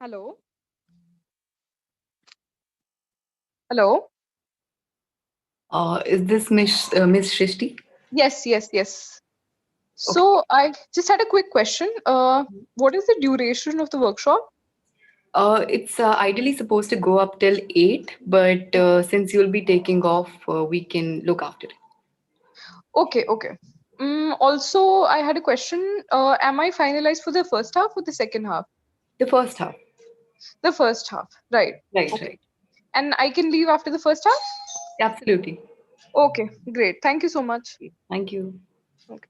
Hello. Hello. Is this Miss Shrishti? Yes, yes, yes. Okay. So I just had a quick question. What is the duration of the workshop? It's ideally supposed to go up till 8, but since you'll be taking off, we can look after it. Okay, okay. Also, I had a question. Am I finalized for the first half or the second half? The first half. The first half. Right. Right, Okay. right. And I can leave after the first half? Absolutely. Okay, great. Thank you so much. Thank you. Okay.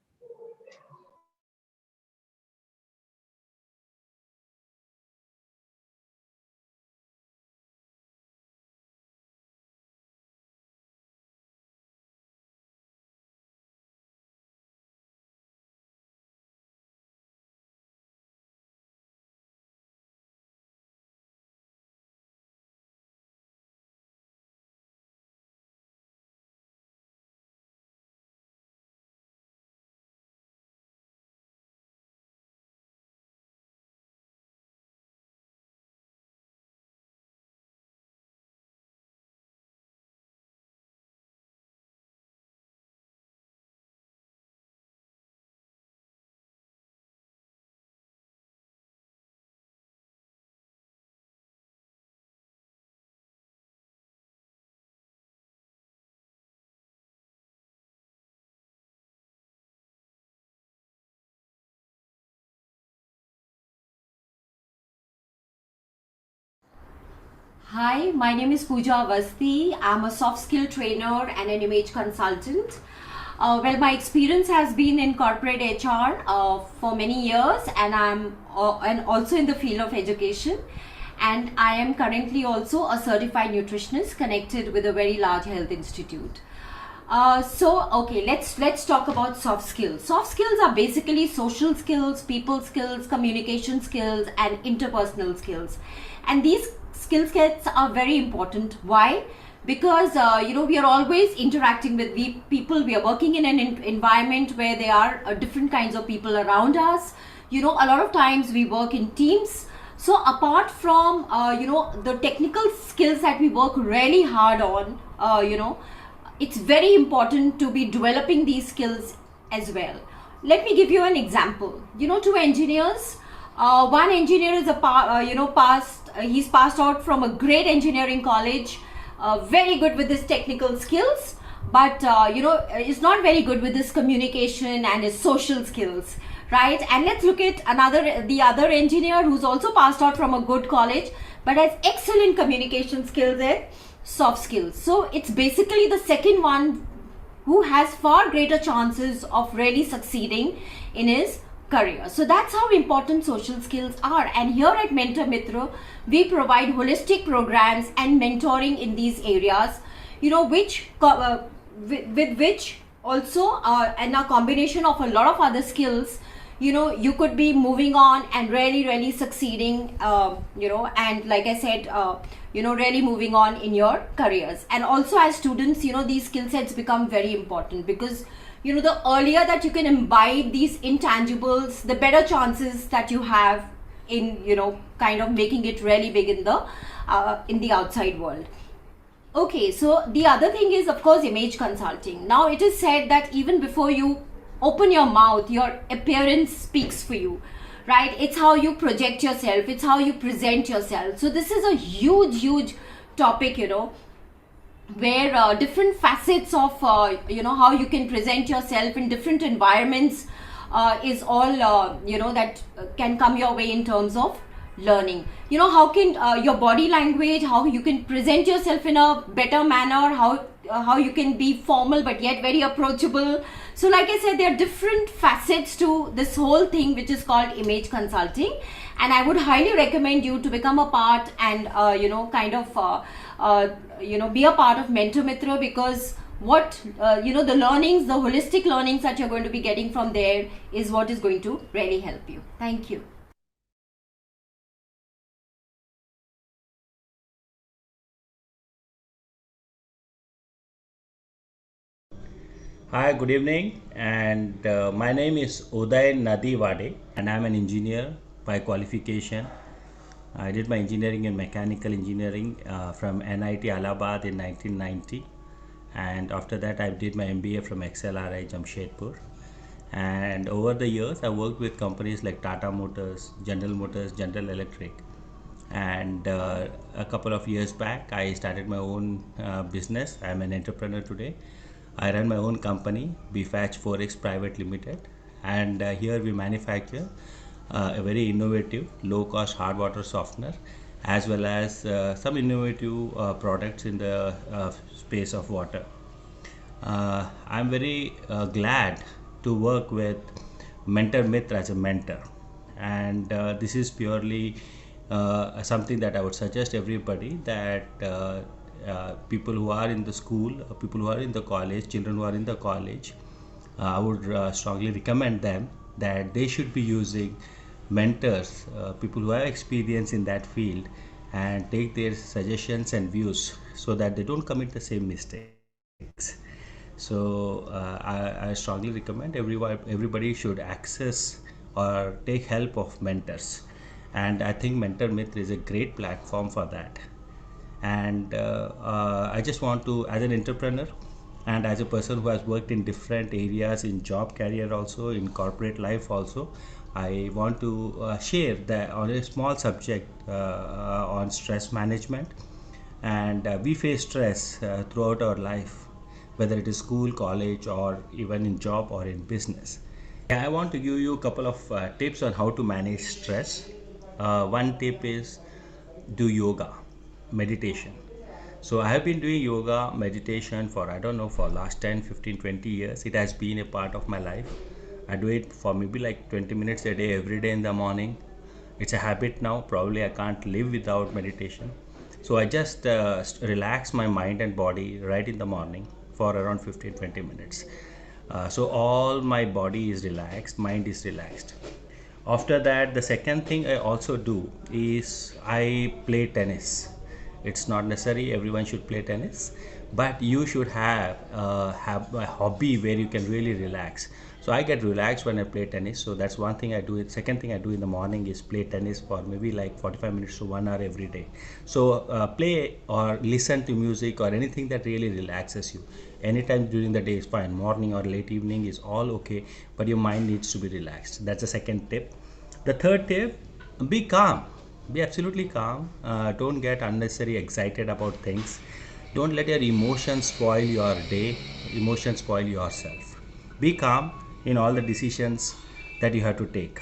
Hi, my name is Pooja Avasthi. I'm a soft skill trainer and an image consultant. My experience has been in corporate HR for many years, and I'm and also in the field of education. And I am currently also a certified nutritionist connected with a very large health institute. Okay, let's talk about soft skills. Soft skills are basically social skills, people skills, communication skills, and interpersonal skills. And these skill sets are very important. Why? Because we are always interacting with people. We are working in an environment where there are different kinds of people around us. A lot of times we work in teams. So apart from the technical skills that we work really hard on, it's very important to be developing these skills as well. Let me give you an example. Two engineers. One engineer is he's passed out from a great engineering college, very good with his technical skills, but is not very good with his communication and his social skills, right? And let's look at the other engineer who's also passed out from a good college, but has excellent communication skills and soft skills. So it's basically the second one who has far greater chances of really succeeding in his career. So that's how important social skills are. And here at MentorMitr, we provide holistic programs and mentoring in these areas, with which also and a combination of a lot of other skills, you could be moving on and really succeeding, and like I said, really moving on in your careers. And also as students, these skill sets become very important, because the earlier that you can imbibe these intangibles, the better chances that you have in kind of making it really big in the outside world. Okay, so the other thing is, of course, image consulting. Now it is said that even before you open your mouth, your appearance speaks for you, right? It's how you project yourself, it's how you present yourself. So this is a huge topic, where different facets of how you can present yourself in different environments is all that can come your way in terms of learning. How can your body language, how you can present yourself in a better manner, how you can be formal but yet very approachable. So like I said, there are different facets to this whole thing, which is called image consulting. And I would highly recommend you to become a part and be a part of MentorMitr, because the learnings, the holistic learnings that you're going to be getting from there is what is going to really help you. Thank you. Hi, good evening, and my name is Uday Nadiwade, and I'm an engineer by qualification. I did my engineering in mechanical engineering from NIT Allahabad in 1990, and after that I did my MBA from XLRI Jamshedpur. And over the years, I worked with companies like Tata Motors, General Electric, and a couple of years back, I started my own business. I'm an entrepreneur today. I run my own company, BFATCH Forex Private Limited, and here we manufacture a very innovative, low-cost hard water softener, as well as some innovative products in the space of water. I'm very glad to work with MentorMitr as a mentor, and this is purely something that I would suggest everybody, that people who are in the school, people who are in the college, children who are in the college, I would strongly recommend them that they should be using mentors, people who have experience in that field, and take their suggestions and views so that they don't commit the same mistakes. So I strongly recommend everybody should access or take help of mentors, and I think MentorMitr is a great platform for that. And I just want to, as an entrepreneur and as a person who has worked in different areas in job career, also in corporate life also, I want to share that on a small subject on stress management. And we face stress throughout our life, whether it is school, college, or even in job or in business. I want to give you a couple of tips on how to manage stress. One tip is do yoga, meditation. So I have been doing yoga, meditation for, I don't know, for last 10, 15, 20 years. It has been a part of my life. I do it for maybe like 20 minutes a day, every day in the morning. It's a habit now. Probably I can't live without meditation. So I just relax my mind and body right in the morning for around 15-20 minutes. So all my body is relaxed, mind is relaxed. After that, the second thing I also do is I play tennis. It's not necessary everyone should play tennis, but you should have a hobby where you can really relax. So I get relaxed when I play tennis. So that's one thing I do. It second thing I do in the morning is play tennis for maybe like 45 minutes to 1 hour every day. So play or listen to music or anything that really relaxes you. Anytime during the day is fine. Morning or late evening is all okay, but your mind needs to be relaxed. That's the second tip. The third tip: be calm. Be absolutely calm. Don't get unnecessary excited about things. Don't let your emotions spoil your day. Emotions spoil yourself. Be calm in all the decisions that you have to take.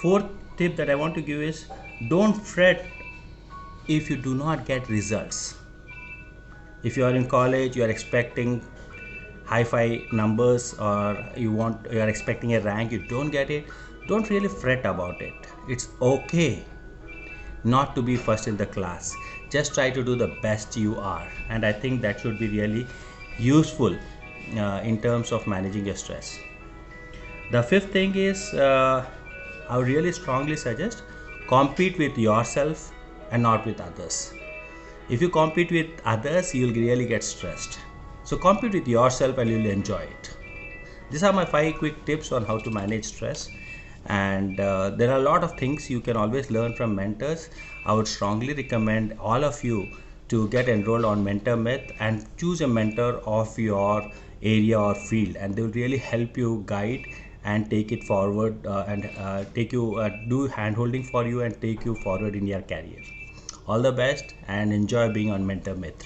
Fourth tip that I want to give is don't fret if you do not get results. If you are in college, you are expecting high-fi numbers, or you are expecting a rank, you don't get it, don't really fret about it. It's okay not to be first in the class. Just try to do the best you are, and I think that should be really useful in terms of managing your stress. The fifth thing is, I would really strongly suggest compete with yourself and not with others. If you compete with others, you'll really get stressed. So compete with yourself and you'll enjoy it. These are my 5 quick tips on how to manage stress. And there are a lot of things you can always learn from mentors. I would strongly recommend all of you to get enrolled on MentorMitr and choose a mentor of your area or field, and they will really help you guide and take it forward, and take you do hand holding for you and take you forward in your career. All the best and enjoy being on MentorMitr.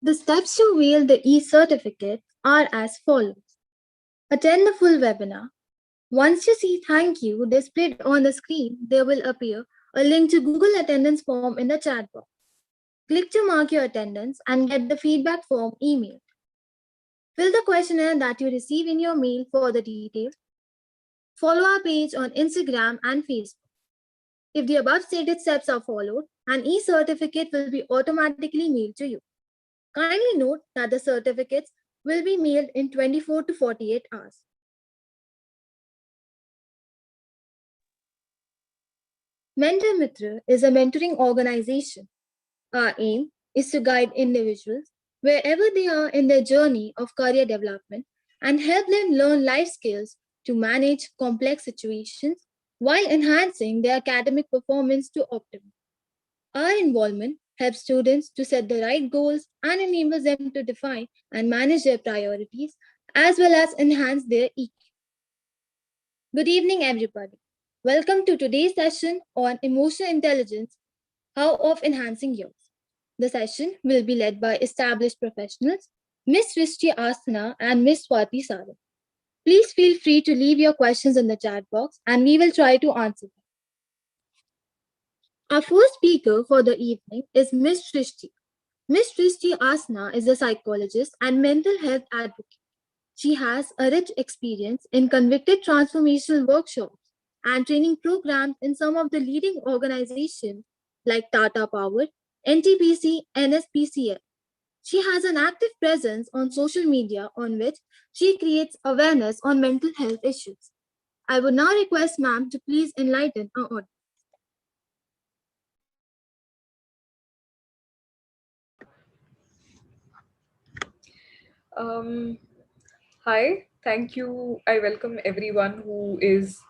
The steps to mail the e-certificate are as follows. Attend the full webinar. Once you see thank you displayed on the screen, there will appear a link to Google Attendance form in the chat box. Click to mark your attendance and get the feedback form emailed. Fill the questionnaire that you receive in your mail for the details. Follow our page on Instagram and Facebook. If the above stated steps are followed, an e-certificate will be automatically mailed to you. Kindly note that the certificates will be mailed in 24 to 48 hours. MentorMitr is a mentoring organization. Our aim is to guide individuals wherever they are in their journey of career development and help them learn life skills to manage complex situations while enhancing their academic performance to optimum. Our involvement helps students to set the right goals and enables them to define and manage their priorities as well as enhance their EQ. Good evening, everybody. Welcome to today's session on emotional intelligence, how of enhancing yours. The session will be led by established professionals, Ms. Srishti Asthana and Ms. Swati Sarab. Please feel free to leave your questions in the chat box and we will try to answer them. Our first speaker for the evening is Ms. Srishti. Ms. Srishti Asna is a psychologist and mental health advocate. She has a rich experience in convicted transformational workshops and training programs in some of the leading organizations like Tata Power, NTPC, NSPCL. She has an active presence on social media on which she creates awareness on mental health issues. I would now request ma'am to please enlighten our audience. Hi, thank you. I welcome everyone who is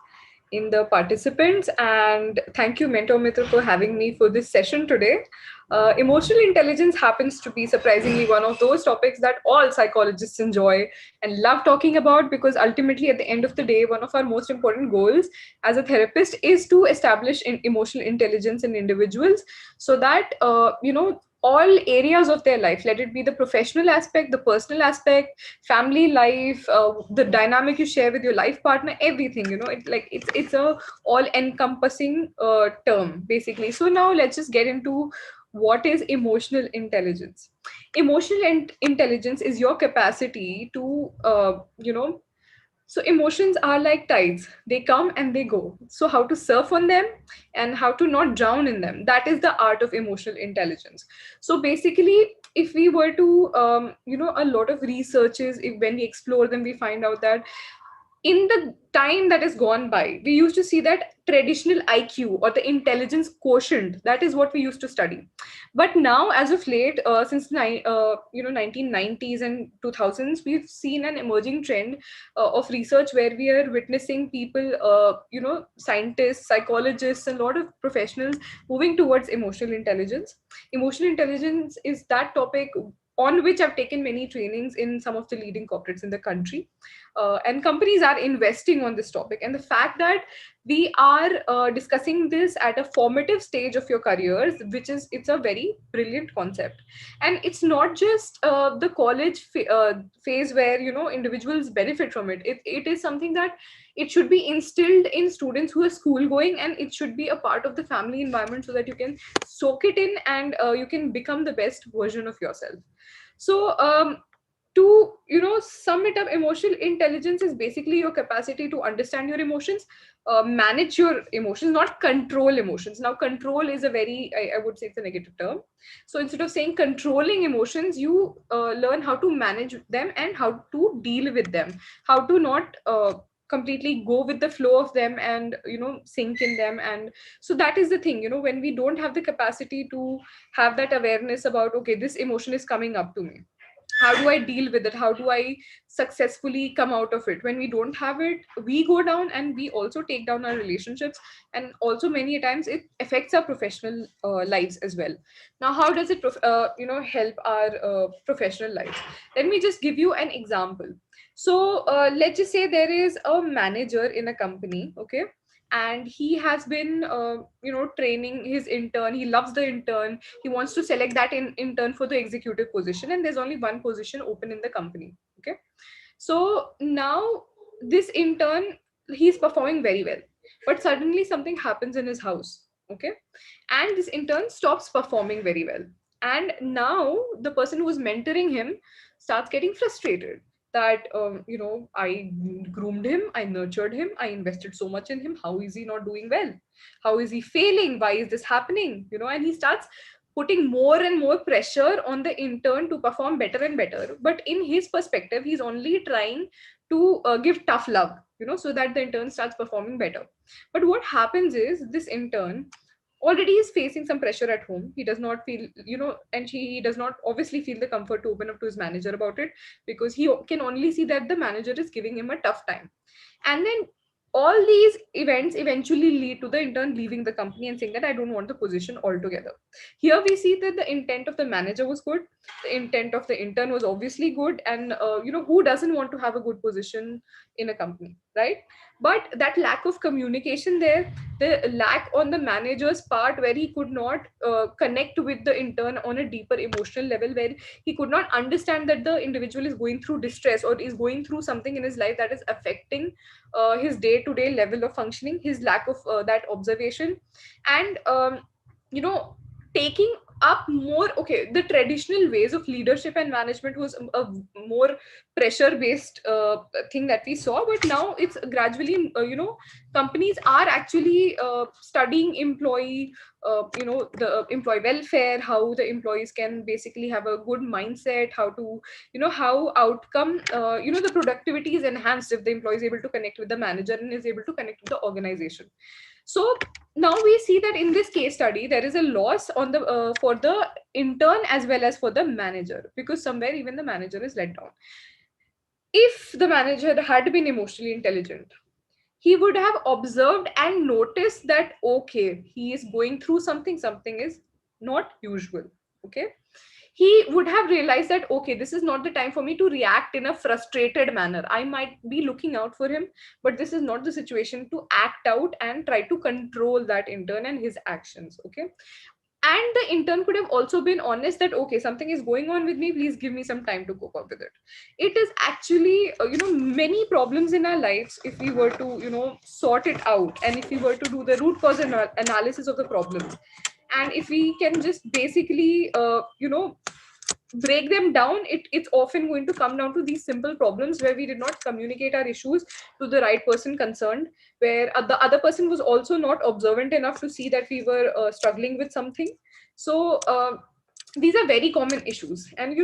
in the participants, and thank you MentorMitr for having me for this session today. Emotional intelligence happens to be surprisingly one of those topics that all psychologists enjoy and love talking about, because ultimately at the end of the day, one of our most important goals as a therapist is to establish emotional intelligence in individuals, so that all areas of their life, let it be the professional aspect, the personal aspect, family life, the dynamic you share with your life partner, everything, it's a all encompassing term basically. So now let's just get into what is emotional intelligence. Emotional intelligence is your capacity to so emotions are like tides, they come and they go. So how to surf on them and how to not drown in them, that is the art of emotional intelligence. So basically, if we were to a lot of researches, when we explore them, we find out that in the time that has gone by, we used to see that traditional IQ or the intelligence quotient, that is what we used to study. But now, as of late, since 1990s and 2000s, we've seen an emerging trend of research where we are witnessing people, scientists, psychologists, and a lot of professionals moving towards emotional intelligence. Emotional intelligence is that topic on which I've taken many trainings in some of the leading corporates in the country. And companies are investing on this topic. And the fact that we are discussing this at a formative stage of your careers, it's a very brilliant concept. And it's not just the college phase where individuals benefit from it. It is something that it should be instilled in students who are school going, and it should be a part of the family environment, so that you can soak it in and you can become the best version of yourself. So to sum it up, emotional intelligence is basically your capacity to understand your emotions, manage your emotions, not control emotions. Now control is a very, I would say it's a negative term. So instead of saying controlling emotions, you learn how to manage them and how to deal with them, how to not completely go with the flow of them and sink in them. And so that is the thing, when we don't have the capacity to have that awareness about, okay, this emotion is coming up to me, how do I deal with it, how do I successfully come out of it? When we don't have it, we go down, and we also take down our relationships, and also many a times it affects our professional lives as well. Now how does it help our professional lives? Let me just give you an example. So let's just say there is a manager in a company, okay, and he has been training his intern. He loves the intern. He wants to select that intern for the executive position, and there's only one position open in the company. Okay, so now this intern, he's performing very well, but suddenly something happens in his house. Okay, and this intern stops performing very well, and now the person who is mentoring him starts getting frustrated that I groomed him, I nurtured him, I invested so much in him. How is he not doing well? How is he failing? Why is this happening? And he starts putting more and more pressure on the intern to perform better and better. But in his perspective, he's only trying to give tough love, so that the intern starts performing better. But what happens is this intern already is facing some pressure at home. He does not feel, and he does not obviously feel the comfort to open up to his manager about it, because he can only see that the manager is giving him a tough time. And then all these events eventually lead to the intern leaving the company and saying that I don't want the position altogether. Here we see that the intent of the manager was good, the intent of the intern was obviously good, and who doesn't want to have a good position in a company, right? But that lack of communication there, the lack on the manager's part, where he could not connect with the intern on a deeper emotional level, where he could not understand that the individual is going through distress or is going through something in his life that is affecting his day-to-day level of functioning, his lack of that observation, and taking up more, okay, the traditional ways of leadership and management was a more pressure based thing that we saw. But now it's gradually companies are actually studying employee the employee welfare, how the employees can basically have a good mindset, how to how outcome the productivity is enhanced if the employee is able to connect with the manager and is able to connect with the organization. So now we see that in this case study there is a loss on the for the intern as well as for the manager, because somewhere even the manager is let down. If the manager had been emotionally intelligent, he would have observed and noticed that okay, he is going through something is not usual. Okay, he would have realized that okay, this is not the time for me to react in a frustrated manner. I might be looking out for him, but this is not the situation to act out and try to control that intern and his actions. Okay, and the intern could have also been honest that okay, something is going on with me, please give me some time to cope up with it. It is actually many problems in our lives, if we were to sort it out, and if we were to do the root cause analysis of the problems, and if we can just basically break them down, it's often going to come down to these simple problems where we did not communicate our issues to the right person concerned, where the other person was also not observant enough to see that we were struggling with something. So these are very common issues. And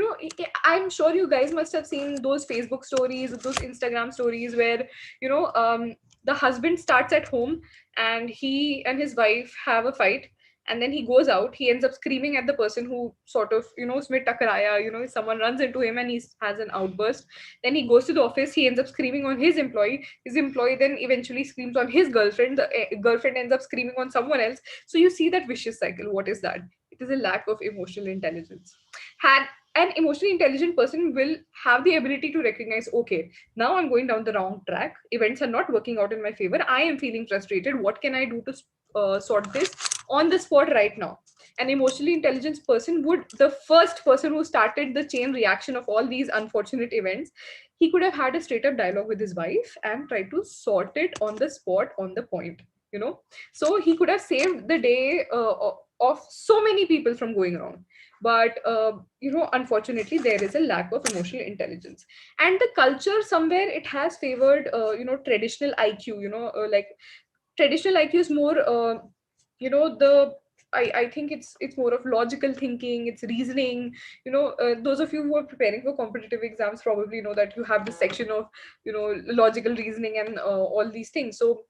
I'm sure you guys must have seen those Facebook stories, those Instagram stories where the husband starts at home and he and his wife have a fight, and then he goes out, he ends up screaming at the person who sort of usme takraya, someone runs into him and he has an outburst. Then he goes to the office, he ends up screaming on his employee then eventually screams on his girlfriend, the girlfriend ends up screaming on someone else. So you see that vicious cycle. What is that? It is a lack of emotional intelligence. Had an emotionally intelligent person will have the ability to recognize, okay, now I'm going down the wrong track, events are not working out in my favor, I am feeling frustrated, what can I do to sort this on the spot right now? An emotionally intelligent person would, the first person who started the chain reaction of all these unfortunate events, he could have had a straight up dialogue with his wife and tried to sort it on the spot, on the point. So he could have saved the day of so many people from going wrong. But unfortunately there is a lack of emotional intelligence, and the culture somewhere it has favored traditional IQ. Like traditional IQ is more the I think it's more of logical thinking, it's reasoning. Those of you who are preparing for competitive exams probably know that you have this section of logical reasoning and all these things. So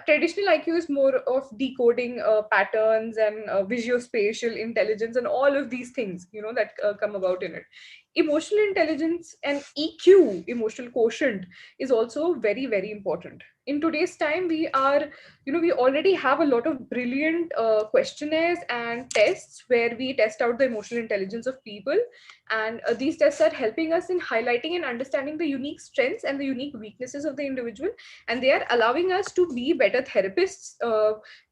traditional IQ is more of decoding patterns and visuospatial intelligence and all of these things that come about in it. Emotional intelligence and EQ, emotional quotient, is also very, very important. In today's time, we are we already have a lot of brilliant questionnaires and tests where we test out the emotional intelligence of people. And these tests are helping us in highlighting and understanding the unique strengths and the unique weaknesses of the individual. And they are allowing us to be better therapists,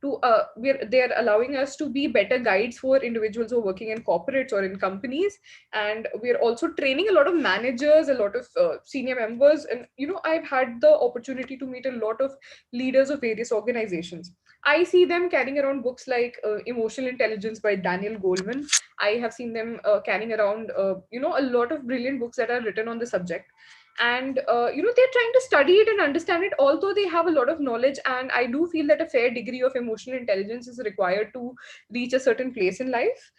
they are allowing us to be better guides for individuals who are working in corporates or in companies. And we are also training a lot of managers, a lot of senior members. And I've had the opportunity to meet a lot of leaders of various organizations. I see them carrying around books like Emotional Intelligence by Daniel Goleman. I have seen them carrying around a lot of brilliant books that are written on the subject. And they're trying to study it and understand it, although they have a lot of knowledge. And I do feel that a fair degree of emotional intelligence is required to reach a certain place in life.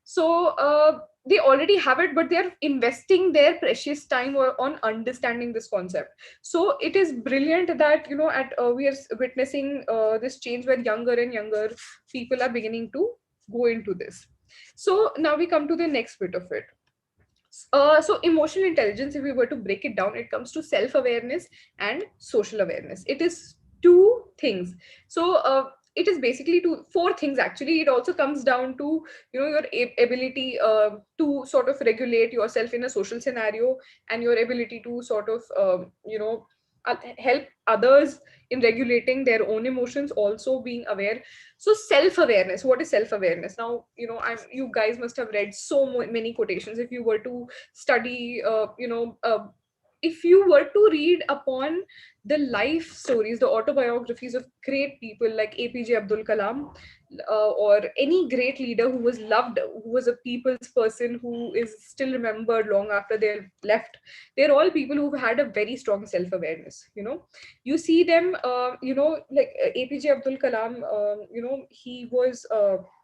So they already have it, but they're investing their precious time on understanding this concept. So it is brilliant that we are witnessing this change where younger and younger people are beginning to go into this. So now we come to the next bit of it. So emotional intelligence, if we were to break it down, it comes to self-awareness and social awareness. It is two things. So it is basically four things actually. It also comes down to your ability to sort of regulate yourself in a social scenario, and your ability to sort of help others in regulating their own emotions, also being aware. So self-awareness, what is self-awareness? Now you guys must have read so many quotations. If you were to study if you were to read upon the life stories, the autobiographies of great people like APJ Abdul Kalam, or any great leader who was loved, who was a people's person, who is still remembered long after they're left, they're all people who've had a very strong self-awareness. You see them, like APJ Abdul Kalam, he was,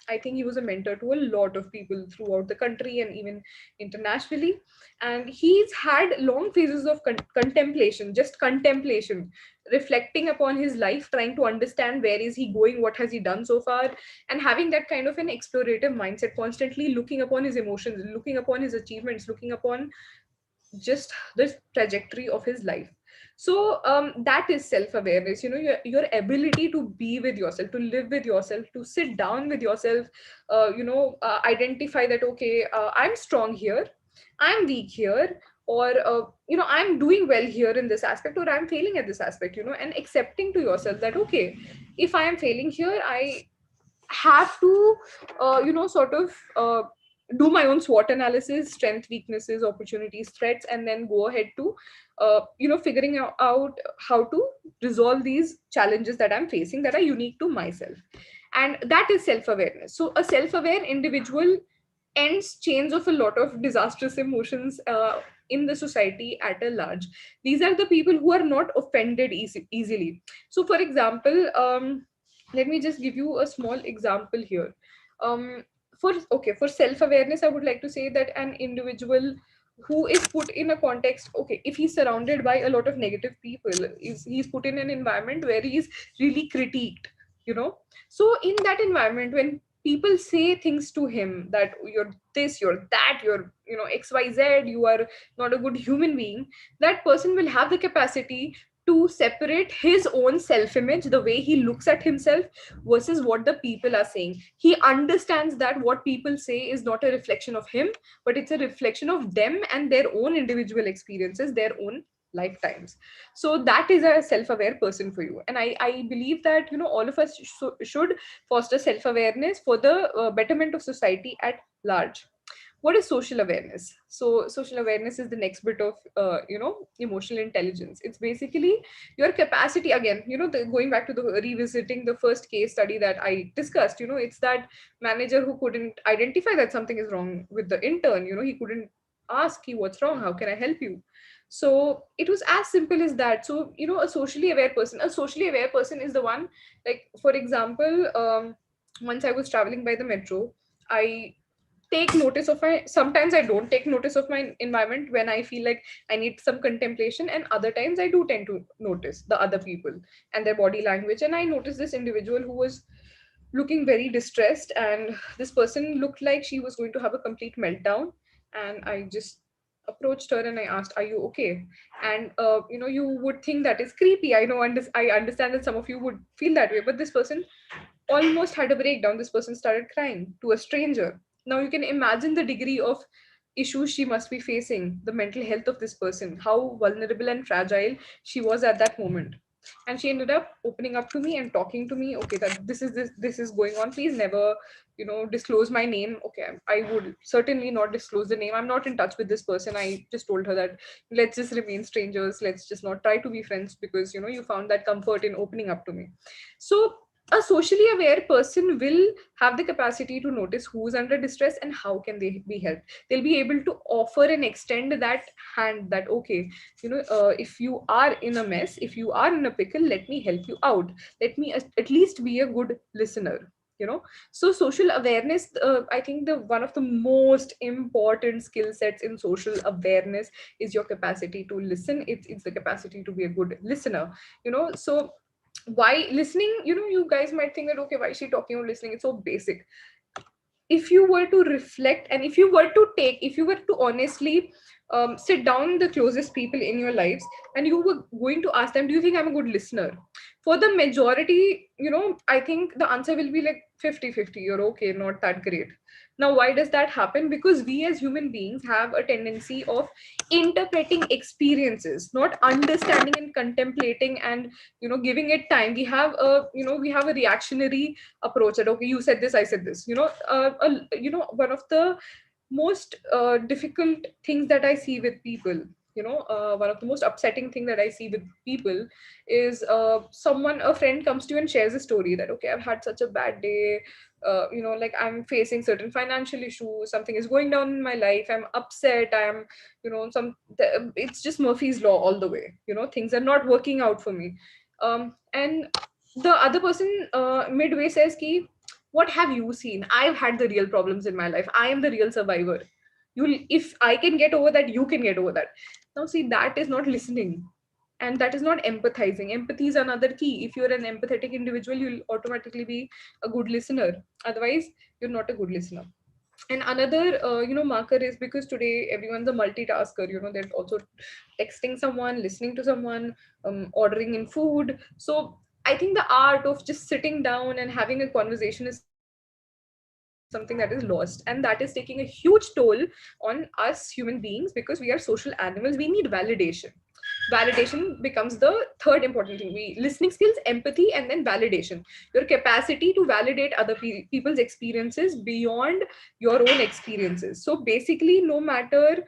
I think he was a mentor to a lot of people throughout the country and even internationally. And he's had long phases of contemplation, just contemplation, reflecting upon his life, trying to understand where is he going, what has he done so far, and having that kind of an explorative mindset, constantly looking upon his emotions, looking upon his achievements, looking upon just the trajectory of his life. So that is self-awareness, your ability to be with yourself, to live with yourself, to sit down with yourself, identify that, okay, I'm strong here, I'm weak here, or I'm doing well here in this aspect, or I'm failing at this aspect, and accepting to yourself that, okay, if I am failing here, I have to sort of do my own SWOT analysis, strength, weaknesses, opportunities, threats, and then go ahead to figuring out how to resolve these challenges that I'm facing that are unique to myself. And that is self-awareness. So a self-aware individual ends chains of a lot of disastrous emotions in the society at a large. These are the people who are not offended easily. So for example, let me just give you a small example here. For self-awareness, I would like to say that an individual who is put in a context, okay, if he's surrounded by a lot of negative people, is he's put in an environment where he's really critiqued, so in that environment, when people say things to him that you're this, you're that, you're XYZ, you are not a good human being, that person will have the capacity to separate his own self-image, the way he looks at himself, versus what the people are saying. He understands that what people say is not a reflection of him, but it's a reflection of them and their own individual experiences, their own lifetimes. So that is a self-aware person for you. And I believe that all of us should foster self-awareness for the betterment of society at large. What is social awareness? So social awareness is the next bit of emotional intelligence. It's basically your capacity, again, going back to the revisiting the first case study that I discussed. It's that manager who couldn't identify that something is wrong with the intern. He couldn't ask, what's wrong, how can I help you? So it was as simple as that. So a socially aware person is the one, like, for example, once I was traveling by the metro, I take notice of my, sometimes I don't take notice of my environment when I feel like I need some contemplation, and other times I do tend to notice the other people and their body language. And I noticed this individual who was looking very distressed, and this person looked like she was going to have a complete meltdown. And I just approached her and I asked, "Are you okay?" And you would think that is creepy. I know, I understand that some of you would feel that way, but this person almost had a breakdown. This person started crying to a stranger. Now you can imagine the degree of issues she must be facing, the mental health of this person, how vulnerable and fragile she was at that moment. And she ended up opening up to me and talking to me. Okay, that this is going on. Please never, disclose my name. Okay, I would certainly not disclose the name. I'm not in touch with this person. I just told her that let's just remain strangers. Let's just not try to be friends because you found that comfort in opening up to me. So a socially aware person will have the capacity to notice who's under distress and how can they be helped. They'll be able to offer and extend that hand, that okay, if you are in a mess, if you are in a pickle, let me help you out. Let me at least be a good listener. So social awareness, I think the one of the most important skill sets in social awareness is your capacity to listen. It's the capacity to be a good listener. So why listening, you guys might think that, okay, why is she talking about listening? It's so basic. If you were to reflect, and if you were to honestly sit down the closest people in your lives, and you were going to ask them, do you think I'm a good listener? For the majority, I think the answer will be like 50-50. You're okay, not that great. Now why does that happen? Because we as human beings have a tendency of interpreting experiences, not understanding and contemplating and giving it time. We have a reactionary approach that, okay, you said this, I said this. One of the most difficult things that I see with people, one of the most upsetting thing that I see with people is a friend comes to you and shares a story that, okay, I've had such a bad day, like I'm facing certain financial issues, something is going down in my life, I'm upset, I'm it's just Murphy's law all the way, things are not working out for me. And the other person midway says ki, what have you seen? I've had the real problems in my life, I am the real survivor. If I can get over that, you can get over that. Now see, that is not listening, and that is not empathizing. Empathy is another key. If you're an empathetic individual, you'll automatically be a good listener. Otherwise, you're not a good listener. And another marker is, because today everyone's a multitasker. They're also texting someone, listening to someone, ordering in food. So I think the art of just sitting down and having a conversation is something that is lost, and that is taking a huge toll on us human beings, because we are social animals. We need validation. Validation becomes the third important thing. Listening skills, empathy, and then validation. Your capacity to validate other people's experiences beyond your own experiences. So basically, no matter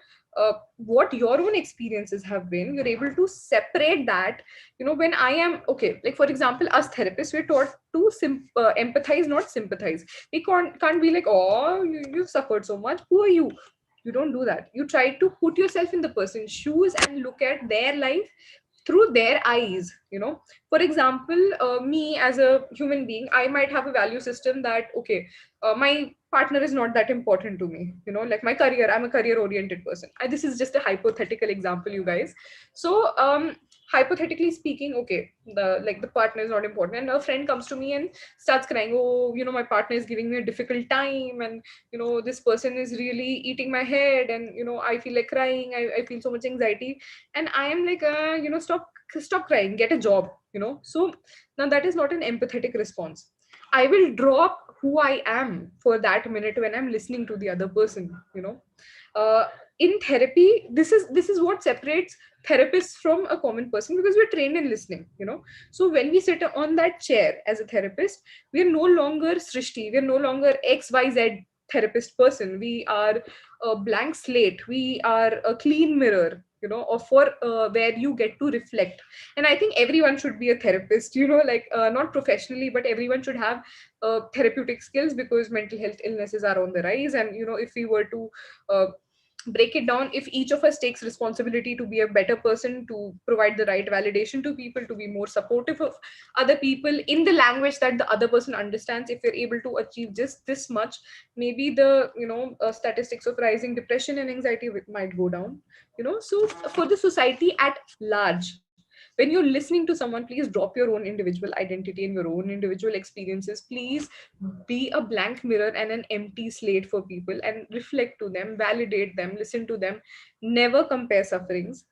what your own experiences have been, you're able to separate that. When I am okay, like for example, us therapists, we're taught to empathize, not sympathize. We can't be like, oh, you've suffered so much, who are you? You don't do that. You try to put yourself in the person's shoes and look at their life through their eyes. For example, me as a human being, I might have a value system that, okay, my partner is not that important to me. Like my career, I'm a career oriented person. This is just a hypothetical example, you guys. So hypothetically speaking, okay, the partner is not important, and a friend comes to me and starts crying, oh, my partner is giving me a difficult time, and this person is really eating my head, and I feel like crying, I feel so much anxiety. And I am like, stop crying, get a job. So now that is not an empathetic response. I will drop who I am for that minute when I'm listening to the other person. uh, in therapy, this is what separates therapists from a common person, because we're trained in listening. So when we sit on that chair as a therapist, we are no longer Srishti, we are no longer XYZ therapist person. We are a blank slate, we are a clean mirror, or for where you get to reflect. And I think everyone should be a therapist, like not professionally, but everyone should have therapeutic skills, because mental health illnesses are on the rise. And if we were to uh, break it down, if each of us takes responsibility to be a better person, to provide the right validation to people, to be more supportive of other people in the language that the other person understands, if we're able to achieve just this much, maybe the statistics of rising depression and anxiety might go down. So for the society at large, when you're listening to someone, please drop your own individual identity and your own individual experiences. Please be a blank mirror and an empty slate for people, and reflect to them, validate them, listen to them. Never compare sufferings.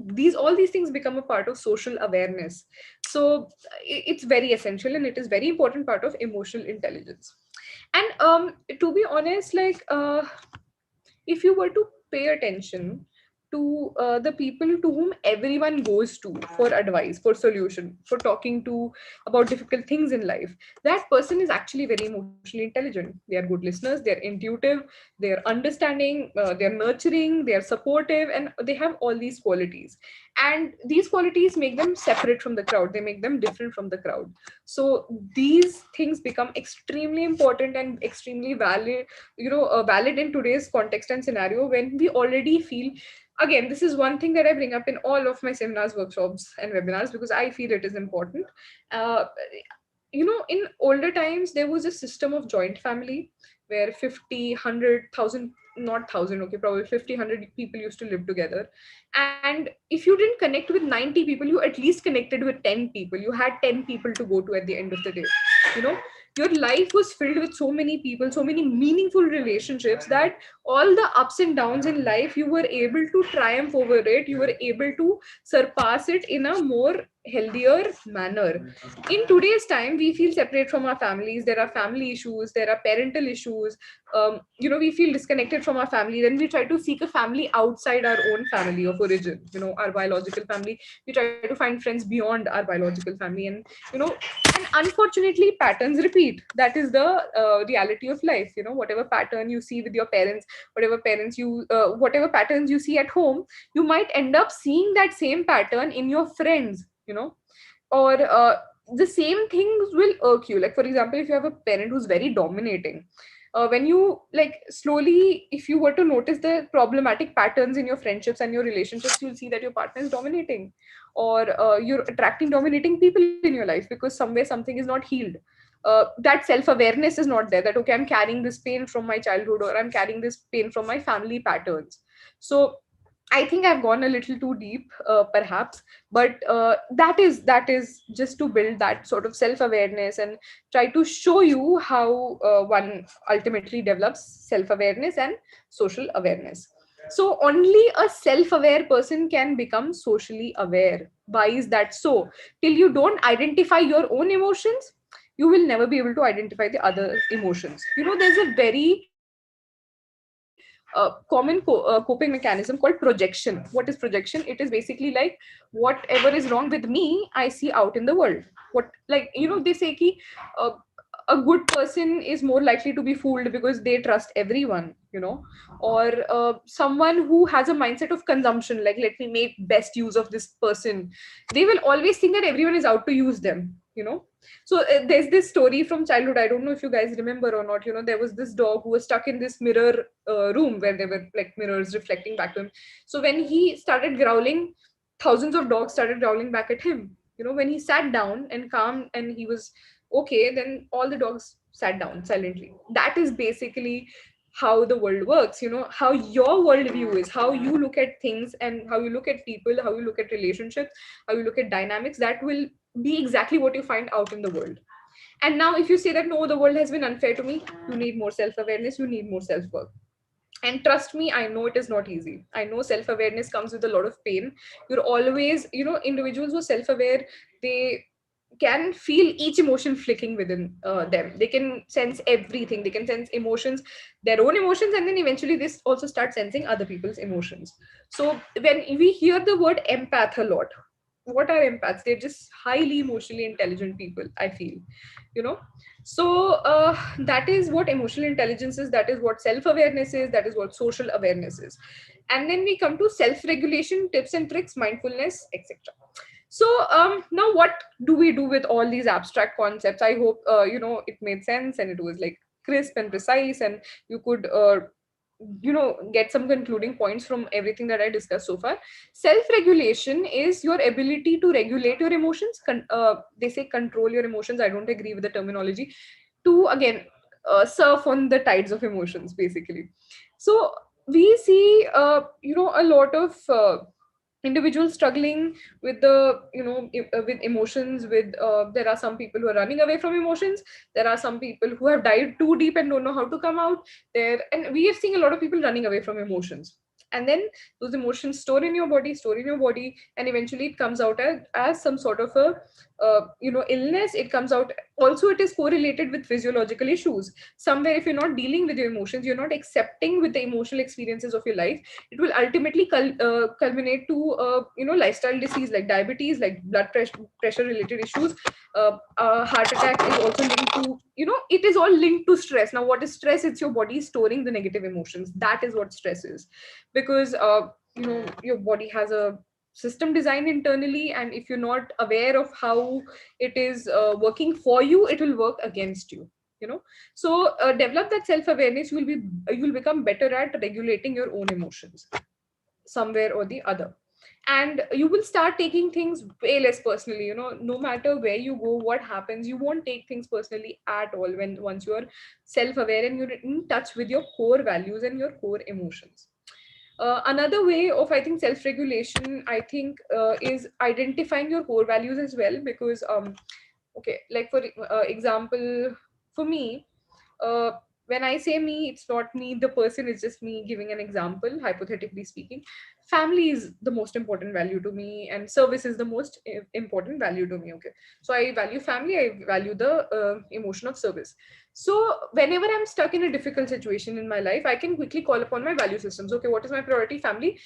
These all these things become a part of social awareness. So it's very essential, and it is very important part of emotional intelligence. And to be honest, like if you were to pay attention to the people to whom everyone goes to for advice, for solution, for talking to about difficult things in life, that person is actually very emotionally intelligent. They are good listeners, they are intuitive, they are understanding, they are nurturing, they are supportive, and they have all these qualities. And these qualities make them separate from the crowd, they make them different from the crowd. So these things become extremely important and extremely valid, valid in today's context and scenario, when we already feel, again, this is one thing that I bring up in all of my seminars, workshops, and webinars, because I feel it is important. uh, in older times there was a system of joint family where 50, 100,000, not 1,000, okay, probably 50, 100 people used to live together. And if you didn't connect with 90 people, you at least connected with 10 people. You had 10 people to go to at the end of the day. you know your life was filled with so many people, so many meaningful relationships, that all the ups and downs in life, you were able to triumph over it, you were able to surpass it in a more healthier manner. In today's time, we feel separate from our families. There are family issues, there are parental issues. We feel disconnected from our family, then we try to seek a family outside our own family of origin, our biological family. We try to find friends beyond our biological family, and you know and unfortunately patterns repeat. That is the reality of life. Whatever pattern you see with your parents, whatever patterns you see at home, you might end up seeing that same pattern in your friends. Or the same things will irk you. Like, for example, if you have a parent who's very dominating, when you, like, slowly, if you were to notice the problematic patterns in your friendships and your relationships, you'll see that your partner is dominating, or you're attracting dominating people in your life because somewhere something is not healed. That self-awareness is not there, that okay, I'm carrying this pain from my childhood, or I'm carrying this pain from my family patterns. So I think I've gone a little too deep, perhaps, but that is just to build that sort of self-awareness and try to show you how one ultimately develops self-awareness and social awareness. So only a self-aware person can become socially aware. Why is that so? Till you don't identify your own emotions, you will never be able to identify the other emotions. There's a very common coping mechanism called projection. What is projection? It is basically like, whatever is wrong with me, I see out in the world. They say ki, uh, a good person is more likely to be fooled because they trust everyone. Or someone who has a mindset of consumption, like, let me make best use of this person, they will always think that everyone is out to use them. So there's this story from childhood, I don't know if you guys remember or not. There was this dog who was stuck in this mirror room where there were like mirrors reflecting back to him. So when he started growling, thousands of dogs started growling back at him. When he sat down and calm and he was okay, then all the dogs sat down silently. That is basically how the world works. How your worldview is, how you look at things, and how you look at people, how you look at relationships, how you look at dynamics, that will be exactly what you find out in the world. And now if you say that no, the world has been unfair to me, you need more self-awareness, you need more self-work. And trust me, I know it is not easy. I know self-awareness comes with a lot of pain. You're always, individuals who are self-aware, they can feel each emotion flicking within them. They can sense everything, they can sense emotions, their own emotions, and then eventually this also start sensing other people's emotions. So when we hear the word empath a lot, what are empaths? They're just highly emotionally intelligent people, I feel. you know so that is what emotional intelligence is, that is what self-awareness is, that is what social awareness is. And then we come to self-regulation, tips and tricks, mindfulness, etc. So now what do we do with all these abstract concepts? I hope it made sense and it was like crisp and precise, and you could get some concluding points from everything that I discussed so far. Self-regulation is your ability to regulate your emotions. They say control your emotions. I don't agree with the terminology. To again surf on the tides of emotions, basically. So we see a lot of individuals struggling with the with emotions, with there are some people who are running away from emotions, there are some people who have dived too deep and don't know how to come out there, and we are seeing a lot of people running away from emotions, and then those emotions store in your body, and eventually it comes out as some sort of a illness. It comes out also, it is correlated with physiological issues somewhere. If you're not dealing with your emotions, you're not accepting with the emotional experiences of your life, it will ultimately culminate to lifestyle disease like diabetes, like blood pressure related issues. Heart attack is also linked to, it is all linked to stress. Now what is stress? It's your body storing the negative emotions. That is what stress is, because your body has a system designed internally, and if you're not aware of how it is working for you, it will work against you. So develop that self awareness. You will become better at regulating your own emotions somewhere or the other, and you will start taking things way less personally. No matter where you go, what happens, you won't take things personally at all when once you are self aware and you're in touch with your core values and your core emotions. Another way of, I think, self regulation, I think, is identifying your core values as well, because okay, like for example, for me, uh, when I say me, it's not me, the person, is just me giving an example, hypothetically speaking. Family is the most important value to me, and service is the most important value to me. Okay, so I value family, I value the emotion of service. So whenever I'm stuck in a difficult situation in my life, I can quickly call upon my value systems. Okay, what is my priority? Family.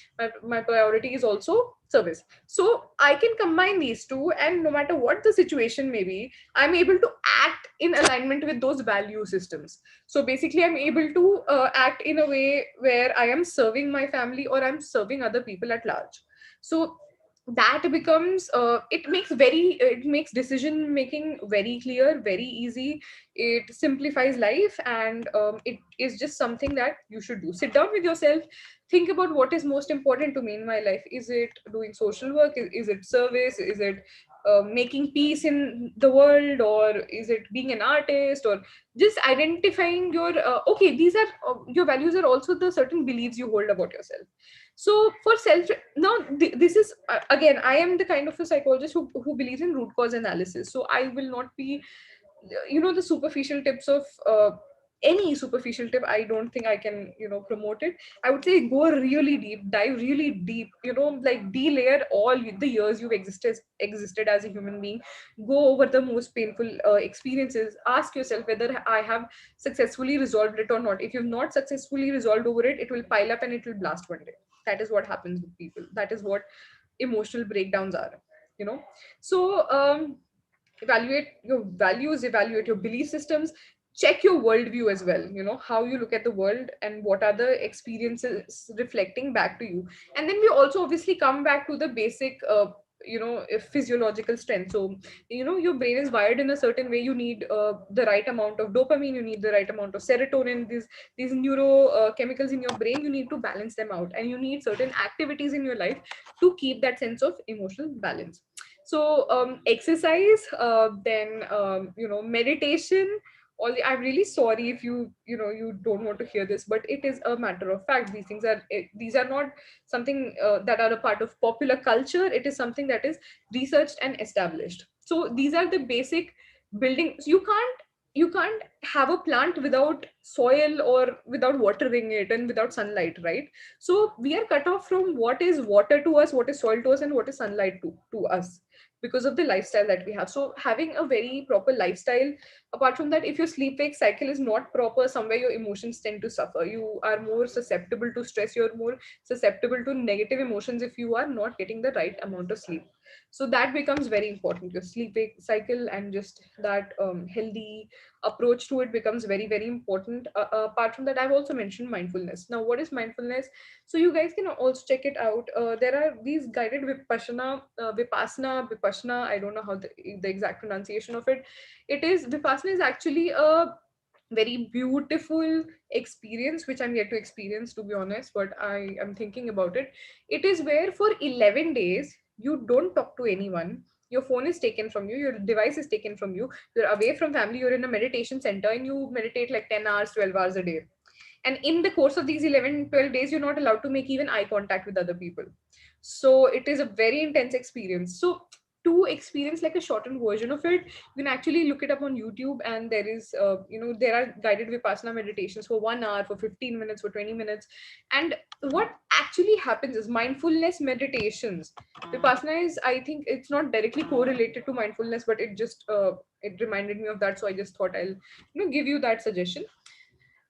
My priority is also service. So I can combine these two, and no matter what the situation may be, I'm able to act in alignment with those value systems. So basically, I'm able to act in a way where I am serving my family or I'm serving other people at large. So that becomes it makes decision making very clear, very easy. It simplifies life, and it is just something that you should do. Sit down with yourself, think about what is most important to me in my life. Is it doing social work? Is it service? Is it making peace in the world, or is it being an artist, or just identifying your okay, these are your values are also the certain beliefs you hold about yourself. So for self, now this is again, I am the kind of a psychologist who believes in root cause analysis. So I will not be the superficial tips of any superficial tip. I don't think I can promote it. I would say go really deep, dive really deep, like delayer all the years you've existed as a human being. Go over the most painful experiences. Ask yourself whether I have successfully resolved it or not. If you've not successfully resolved over it, it will pile up and it will blast one day. That is what happens with people. That is what emotional breakdowns are. So evaluate your values, evaluate your belief systems, check your worldview as well. How you look at the world and what are the experiences reflecting back to you. And then we also obviously come back to the basic physiological strength. So your brain is wired in a certain way. You need the right amount of dopamine, you need the right amount of serotonin, these neuro chemicals in your brain. You need to balance them out, and you need certain activities in your life to keep that sense of emotional balance. So exercise, then meditation. I'm really sorry if you don't want to hear this, but it is a matter of fact. These are not something that are a part of popular culture. It is something that is researched and established. So these are the basic building. You can't have a plant without soil or without watering it and without sunlight, right? So we are cut off from what is water to us, what is soil to us, and what is sunlight to us, because of the lifestyle that we have. So having a very proper lifestyle. Apart from that, if your sleep wake cycle is not proper, somewhere your emotions tend to suffer. You are more susceptible to stress, you're more susceptible to negative emotions if you are not getting the right amount of sleep. So that becomes very important. Your sleep wake cycle and just that healthy approach to it becomes very, very important. Apart from that, I've also mentioned mindfulness. Now, what is mindfulness? So you guys can also check it out. There are these guided vipassana. I don't know how the exact pronunciation of it. It is Vipassana is actually a very beautiful experience, which I'm yet to experience, to be honest, but I am thinking about it. It is where for 11 days you don't talk to anyone. Your phone is taken from you, your device is taken from you, you're away from family, you're in a meditation center and you meditate like 10 hours, 12 hours a day. And in the course of these 11-12 days, you're not allowed to make even eye contact with other people. So it is a very intense experience. So to experience like a shortened version of it, you can actually look it up on YouTube, and there is there are guided vipassana meditations for 1 hour, for 15 minutes, for 20 minutes. And what actually happens is mindfulness meditations, vipassana is, I think it's not directly correlated to mindfulness, but it reminded me of that, so I just thought I'll give you that suggestion.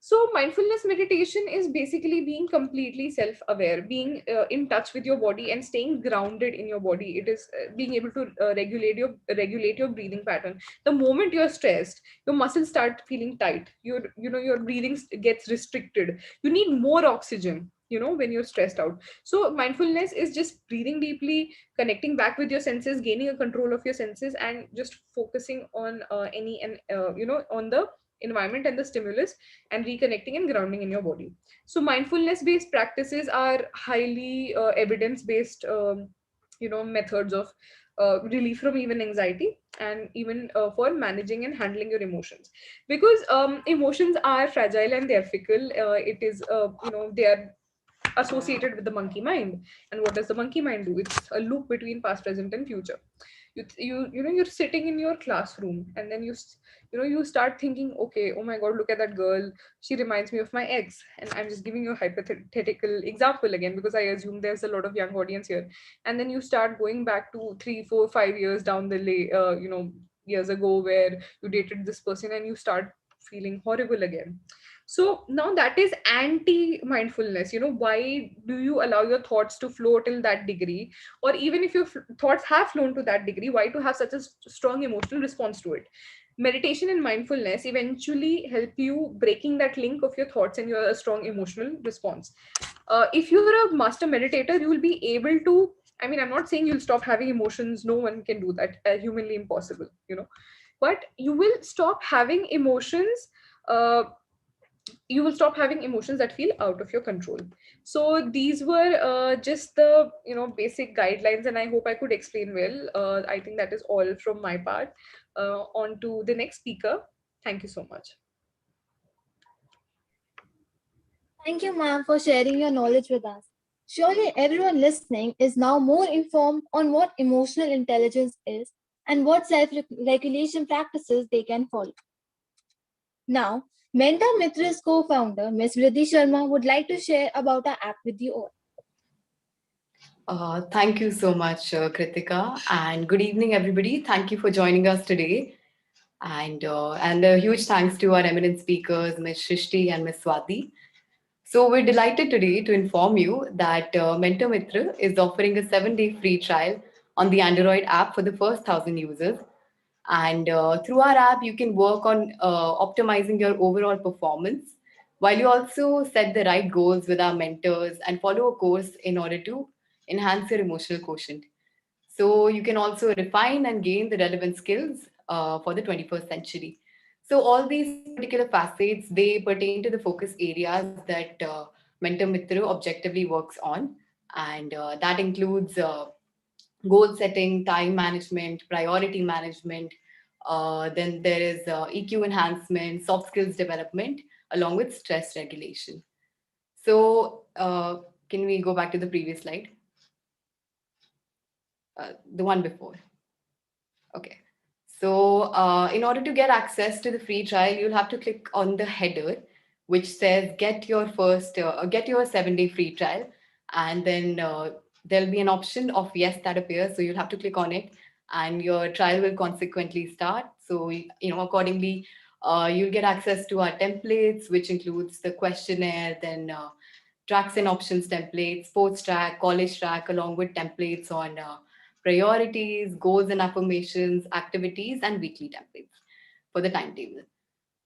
So, mindfulness meditation is basically being completely self aware, being in touch with your body and staying grounded in your body. It is being able to regulate your breathing pattern. The moment you're stressed, your muscles start feeling tight. Your breathing gets restricted. You need more oxygen. When you're stressed out. So mindfulness is just breathing deeply, connecting back with your senses, gaining a control of your senses, and just focusing on on the environment and the stimulus, and reconnecting and grounding in your body. So mindfulness based practices are highly evidence based methods of relief from even anxiety, and even for managing and handling your emotions, because emotions are fragile and they're fickle. It is they are associated with the monkey mind. And what does the monkey mind do? It's a loop between past, present, and future. You're sitting in your classroom, and then you start thinking, okay, oh my god, look at that girl, she reminds me of my ex. And I'm just giving you a hypothetical example again, because I assume there's a lot of young audience here. And then you start going back to 3 4 5 years down the years ago, where you dated this person, and you start feeling horrible again. So now that is anti mindfulness. Why do you allow your thoughts to flow till that degree? Or even if your thoughts have flown to that degree, why to have such a strong emotional response to it? Meditation and mindfulness eventually help you breaking that link of your thoughts and your strong emotional response. If you're a master meditator, you will be able to, I mean, I'm not saying you'll stop having emotions. No one can do that. Humanly impossible, but you will stop having emotions. You will stop having emotions that feel out of your control. So these were just the basic guidelines, and I hope I could explain well. I think that is all from my part. On to the next speaker. Thank you so much. Thank you, ma'am, for sharing your knowledge with us. Surely everyone listening is now more informed on what emotional intelligence is and what self-regulation practices they can follow. Now, MentorMitr's co-founder, Ms. Riddhi Sharma, would like to share about our app with you all. Thank you so much, Kritika, and good evening, everybody. Thank you for joining us today. And a huge thanks to our eminent speakers, Ms. Shrishti and Ms. Swati. So we're delighted today to inform you that MentorMitr is offering a 7-day free trial on the Android app for the first 1,000 users. And through our app, you can work on optimizing your overall performance, while you also set the right goals with our mentors and follow a course in order to enhance your emotional quotient. So you can also refine and gain the relevant skills for the 21st century. So all these particular facets, they pertain to the focus areas that Mentor Mitra objectively works on. And that includes goal setting, time management, priority management. Then there is EQ enhancement, soft skills development, along with stress regulation. So can we go back to the previous slide? The one before. Okay. So in order to get access to the free trial, you'll have to click on the header, which says get your 7-day free trial. And then there'll be an option of yes that appears. So you'll have to click on it and your trial will consequently start. So, accordingly, you'll get access to our templates, which includes the questionnaire, then tracks and options templates, sports track, college track, along with templates on priorities, goals and affirmations, activities, and weekly templates for the timetable.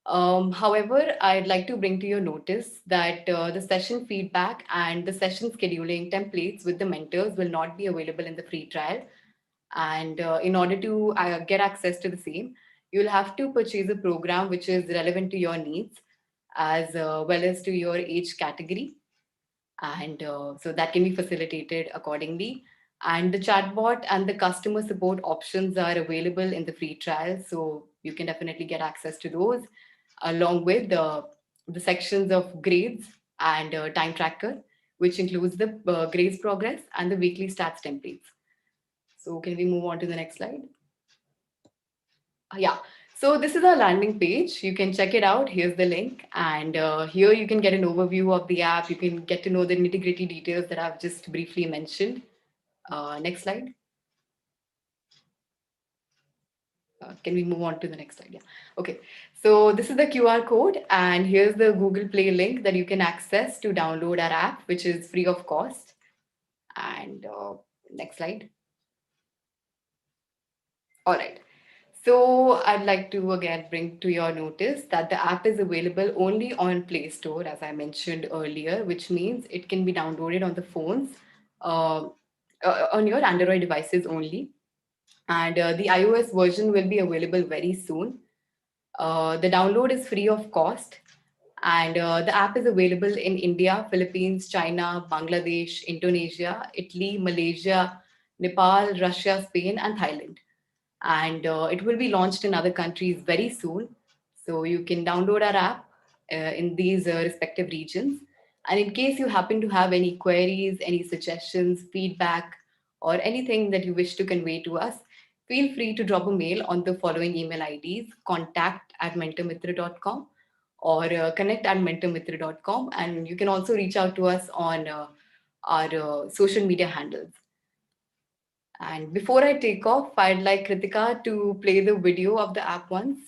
However, I'd like to bring to your notice that the session feedback and the session scheduling templates with the mentors will not be available in the free trial. And in order to get access to the same, you'll have to purchase a program which is relevant to your needs as well as to your age category. And so that can be facilitated accordingly. And the chatbot and the customer support options are available in the free trial. So you can definitely get access to those along with the sections of grades and time tracker, which includes the grades progress and the weekly stats templates. So can we move on to the next slide? Yeah. So this is our landing page. You can check it out. Here's the link. And here you can get an overview of the app. You can get to know the nitty-gritty details that I've just briefly mentioned. Next slide. Can we move on to the next slide? Yeah. Okay. So this is the QR code, and here's the Google Play link that you can access to download our app, which is free of cost. And next slide. All right. So I'd like to again bring to your notice that the app is available only on Play Store, as I mentioned earlier, which means it can be downloaded on the phones, uh, on your Android devices only. And the iOS version will be available very soon. The download is free of cost, and the app is available in India, Philippines, China, Bangladesh, Indonesia, Italy, Malaysia, Nepal, Russia, Spain, and Thailand. And it will be launched in other countries very soon. So you can download our app in these respective regions. And in case you happen to have any queries, any suggestions, feedback, or anything that you wish to convey to us, feel free to drop a mail on the following email IDs: contact@mentormitra.com or connect@mentormitra.com. And you can also reach out to us on our social media handles. And before I take off, I'd like Kritika to play the video of the app once.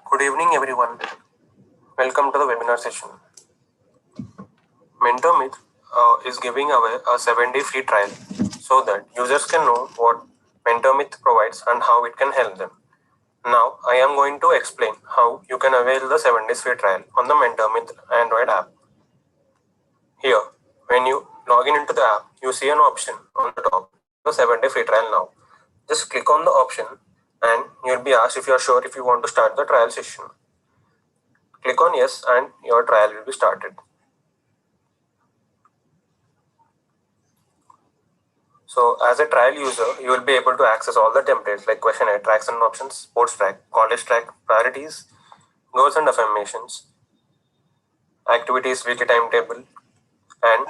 Good evening, everyone. Welcome to the webinar session. MentorMitr is giving away a 7-day free trial so that users can know what MentorMitr provides and how it can help them. Now, I am going to explain how you can avail the 7 days free trial on the MentorMitr Android app. Here, when you log in into the app, you see an option on the top, the 7-day free trial now. Just click on the option and you'll be asked if you are sure if you want to start the trial session. Click on yes and your trial will be started. So as a trial user, you will be able to access all the templates like questionnaire, tracks and options, sports track, college track, priorities, goals and affirmations, activities, weekly timetable, and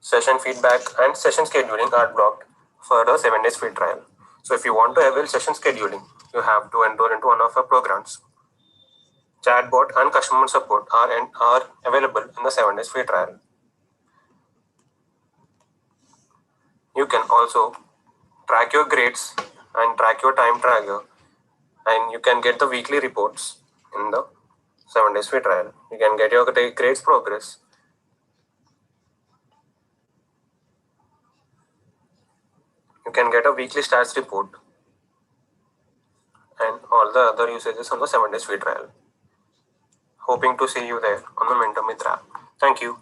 session feedback and session scheduling are blocked for the 7 days free trial. So if you want to avail session scheduling, you have to enroll into one of our programs. Chatbot and customer support are available in the 7 days free trial. You can also track your grades and track your time tracker, and you can get the weekly reports in the 7 days free trial. You can get your grades progress. You can get a weekly stats report and all the other usages on the 7 days free trial. Hoping to see you there on the MentorMitr app. Thank you.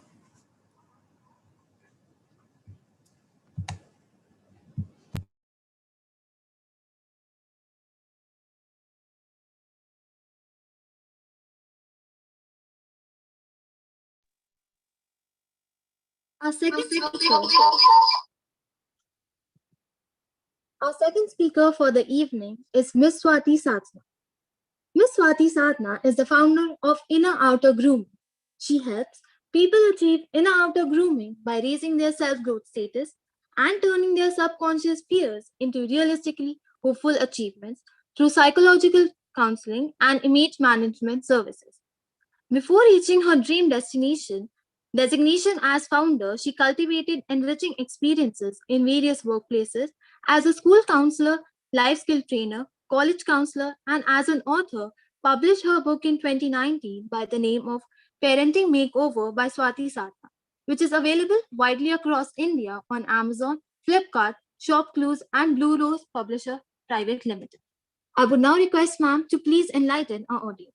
Our second speaker for the evening is Miss Swati Satna. Miss Swati Satna is the founder of Inner Outer Grooming. She helps people achieve inner outer grooming by raising their self-growth status and turning their subconscious fears into realistically hopeful achievements through psychological counseling and image management services. Before reaching her dream designation as founder, she cultivated enriching experiences in various workplaces as a school counselor, life skill trainer, college counselor, and as an author, published her book in 2019 by the name of Parenting Makeover by Swati Satna, which is available widely across India on Amazon, Flipkart, ShopClues, and Blue Rose Publisher Private Limited. I would now request ma'am to please enlighten our audience.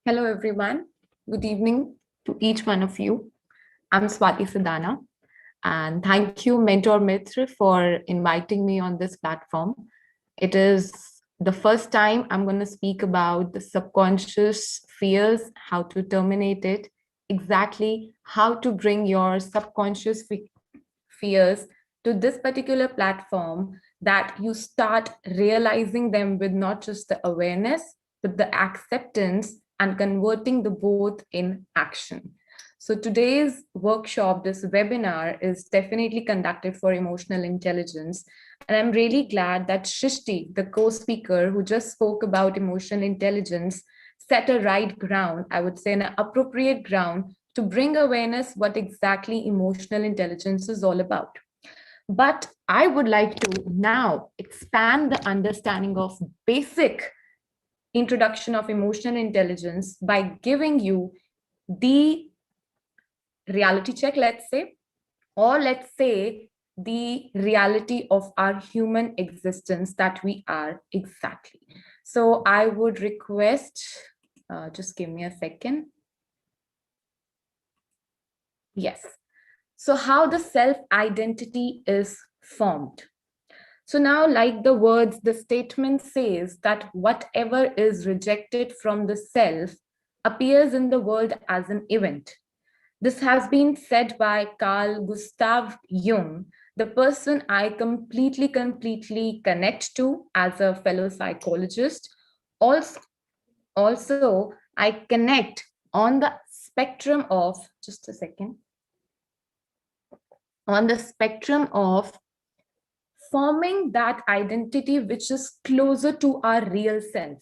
Hello, everyone. Good evening to each one of you. I'm Swati Sadana, and thank you, MentorMitr, for inviting me on this platform. It is the first time I'm going to speak about the subconscious fears, how to terminate it, exactly how to bring your subconscious fears to this particular platform, that you start realizing them with not just the awareness, but the acceptance and converting the both in action. So today's workshop, this webinar, is definitely conducted for emotional intelligence. And I'm really glad that Shrishti, the co-speaker who just spoke about emotional intelligence, set a right ground, I would say an appropriate ground, to bring awareness what exactly emotional intelligence is all about. But I would like to now expand the understanding of basic introduction of emotional intelligence by giving you the reality check, let's say, or let's say the reality of our human existence that we are exactly. So I would request, just give me a second. Yes. So how the self-identity is formed. So now, like the words, the statement says that whatever is rejected from the self appears in the world as an event. This has been said by Carl Gustav Jung, the person I completely connect to as a fellow psychologist. Also, I connect on the spectrum of, just a second, on the spectrum of forming that identity which is closer to our real self.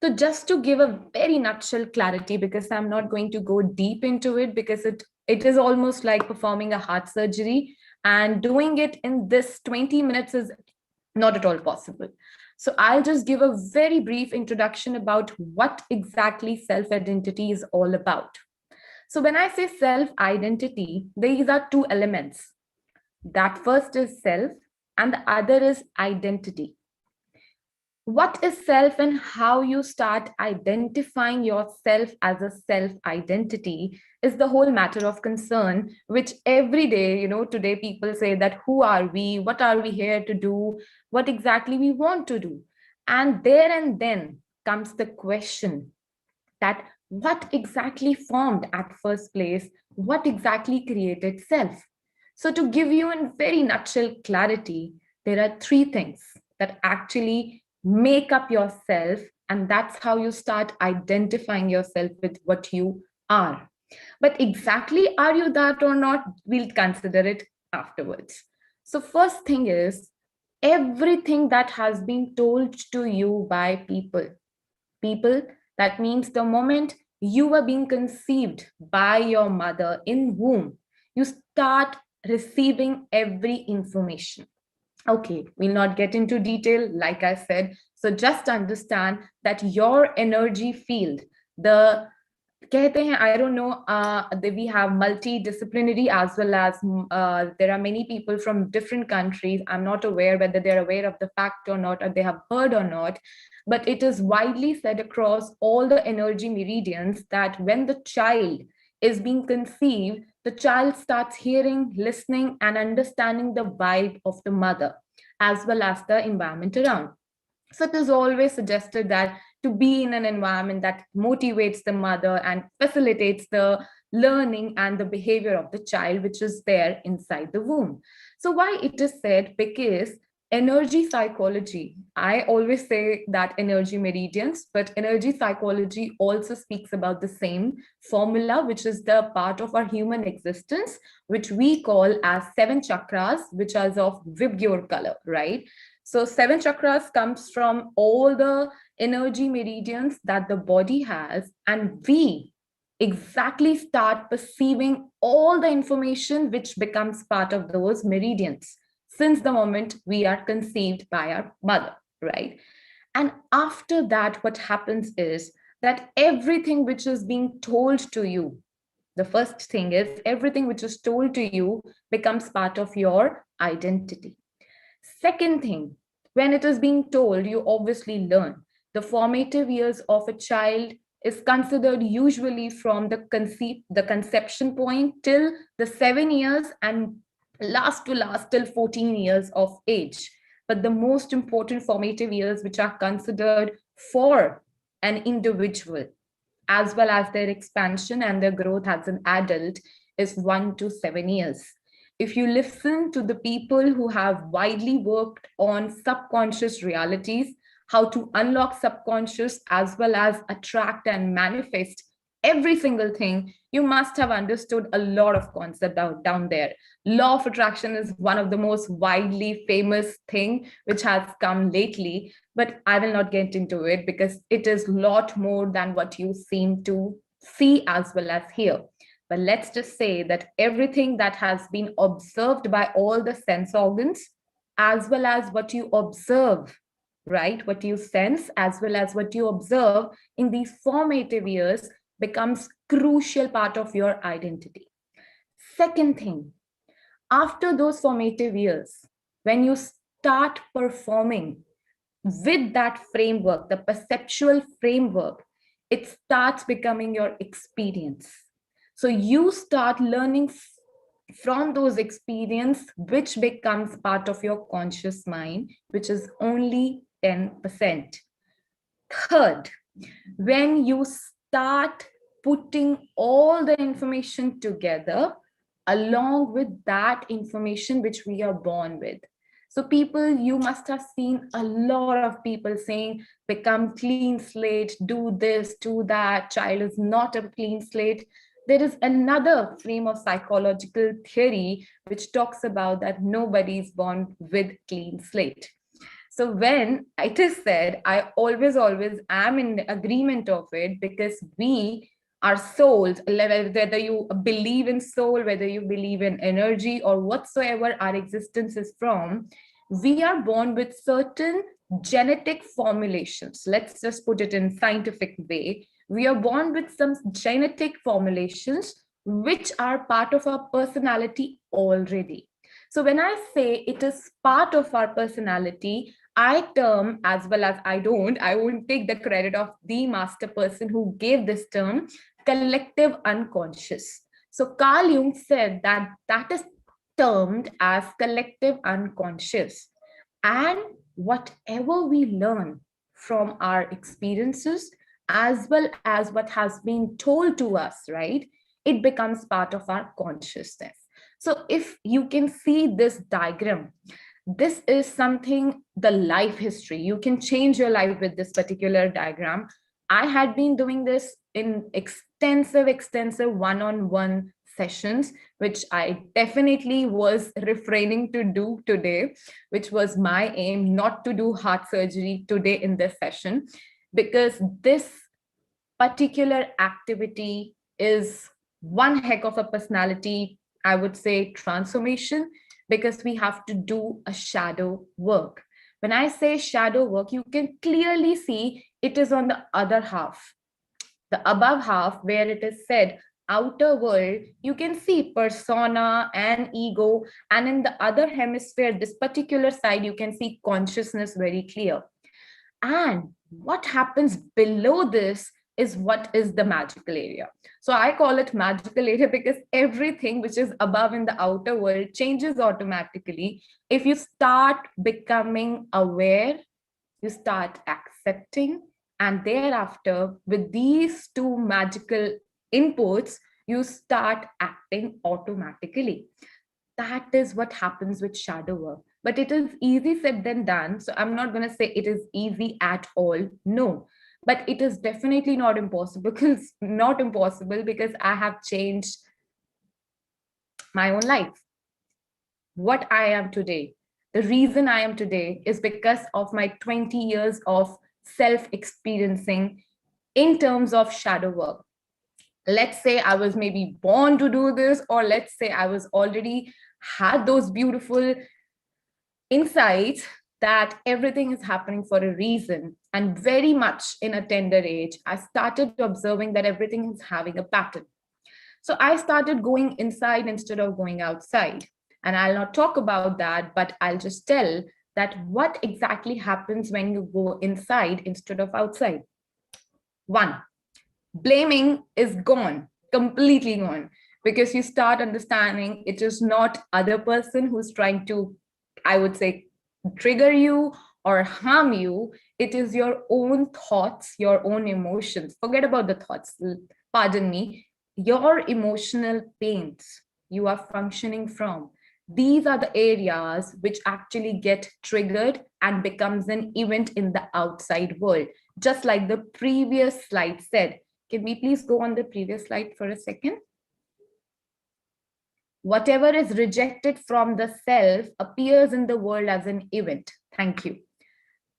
So just to give a very nutshell clarity, because I'm not going to go deep into it, because it is almost like performing a heart surgery, and doing it in this 20 minutes is not at all possible. So I'll just give a very brief introduction about what exactly self-identity is all about. So when I say self-identity, these are two elements. That first is self, and the other is identity. What is self and how you start identifying yourself as a self-identity is the whole matter of concern, which every day, today people say that who are we, what are we here to do, what exactly we want to do. And there and then comes the question that what exactly formed at first place, what exactly created self. So to give you in very nutshell clarity, there are three things that actually make up yourself, and that's how you start identifying yourself with what you are. But exactly are you that or not, we'll consider it afterwards. So first thing is everything that has been told to you by people, that means the moment you were being conceived by your mother in womb, you start receiving every information. Okay, we'll not get into detail, like I said. So just understand that your energy field, the कहते हैं, I don't know, we have multidisciplinary as well as there are many people from different countries. I'm not aware whether they're aware of the fact or not, or they have heard or not, but it is widely said across all the energy meridians that when the child is being conceived, the child starts hearing, listening, and understanding the vibe of the mother as well as the environment around. So it is always suggested that to be in an environment that motivates the mother and facilitates the learning and the behavior of the child, which is there inside the womb. So why it is said? Because energy psychology, I always say that energy meridians, but energy psychology also speaks about the same formula, which is the part of our human existence, which we call as 7 chakras, which are of Vibgyor color, right? So 7 chakras comes from all the energy meridians that the body has, and we exactly start perceiving all the information which becomes part of those meridians since the moment we are conceived by our mother, right? And after that, what happens is that everything which is being told to you, the first thing is everything which is told to you becomes part of your identity. Second thing, when it is being told, you obviously learn. The formative years of a child is considered usually from the conception point till the 7 years and last till 14 years of age. But the most important formative years which are considered for an individual as well as their expansion and their growth as an adult is 1 to 7 years. If you listen to the people who have widely worked on subconscious realities, how to unlock subconscious as well as attract and manifest every single thing, you must have understood a lot of concept down there. Law of attraction is one of the most widely famous thing which has come lately, but I will not get into it because it is a lot more than what you seem to see as well as hear. But let's just say that everything that has been observed by all the sense organs, as well as what you observe, right? What you sense, as well as what you observe in these formative years becomes crucial part of your identity. Second thing, after those formative years, when you start performing with that framework, the perceptual framework, it starts becoming your experience. So you start learning from those experiences, which becomes part of your conscious mind, which is only 10%. Third, when you start putting all the information together along with that information which we are born with. So people, you must have seen a lot of people saying, become clean slate, do this, do that, child is not a clean slate. There is another frame of psychological theory which talks about that nobody is born with clean slate. So when it is said, I always am in agreement of it, because we are souls, whether you believe in soul, whether you believe in energy or whatsoever our existence is from, we are born with certain genetic formulations. Let's just put it in scientific way. We are born with some genetic formulations which are part of our personality already. So when I say it is part of our personality, I term, as well as I won't take the credit of the master person who gave this term, collective unconscious. So Carl Jung said that that is termed as collective unconscious. And whatever we learn from our experiences, as well as what has been told to us, right, it becomes part of our consciousness. So if you can see this diagram, this is something, the life history. You can change your life with this particular diagram. I had been doing this in extensive one-on-one sessions, which I definitely was refraining to do today, which was my aim, not to do heart surgery today in this session, because this particular activity is one heck of a personality, I would say, transformation, because we have to do a shadow work. When I say shadow work, you can clearly see it is on the other half. The above half, where it is said outer world, you can see persona and ego. And in the other hemisphere, this particular side, you can see consciousness very clear. And what happens below this is what is the magical area. So I call it magical area because everything which is above in the outer world changes automatically. If you start becoming aware, you start accepting, and thereafter, with these two magical inputs, you start acting automatically. That is what happens with shadow work. But it is easy said than done. So I'm not going to say it is easy at all. No. But it is definitely not impossible because I have changed my own life. What I am today, the reason I am today is because of my 20 years of self-experiencing in terms of shadow work. Let's say I was maybe born to do this, or let's say I was already had those beautiful insights that everything is happening for a reason. And very much in a tender age, I started observing that everything is having a pattern. So I started going inside instead of going outside. And I'll not talk about that, but I'll just tell that what exactly happens when you go inside instead of outside. One, Blaming is gone, completely gone, because you start understanding it is not other person who's trying to, I would say, trigger you or harm you. It is your own thoughts, your own emotions. Forget about the thoughts, pardon me, your emotional pains you are functioning from. These are the areas which actually get triggered and becomes an event in the outside world. Just like the previous slide said. Can we please go on the previous slide for a second? Whatever is rejected from the self appears in the world as an event. Thank you.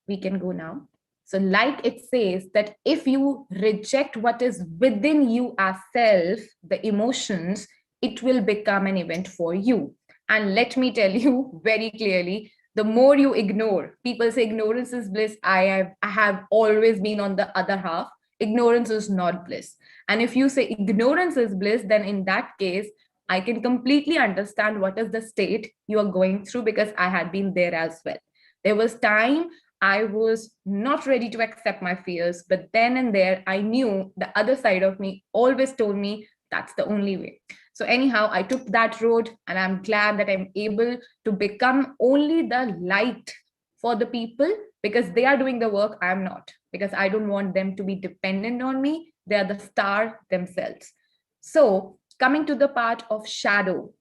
We can go now. So like it says that if you reject what is within you as self, the emotions, it will become an event for you. And let me tell you very clearly, the more you ignore, people say ignorance is bliss. I have always been on the other half. Ignorance is not bliss. And if you say ignorance is bliss, then in that case, I can completely understand what is the state you are going through, because I had been there as well. There was time I was not ready to accept my fears, but then and there, I knew the other side of me always told me that's the only way. So anyhow, I took that road, and I'm glad that I'm able to become only the light for the people, because they are doing the work, I'm not, because I don't want them to be dependent on me. They are the star themselves. So coming to the part of shadow,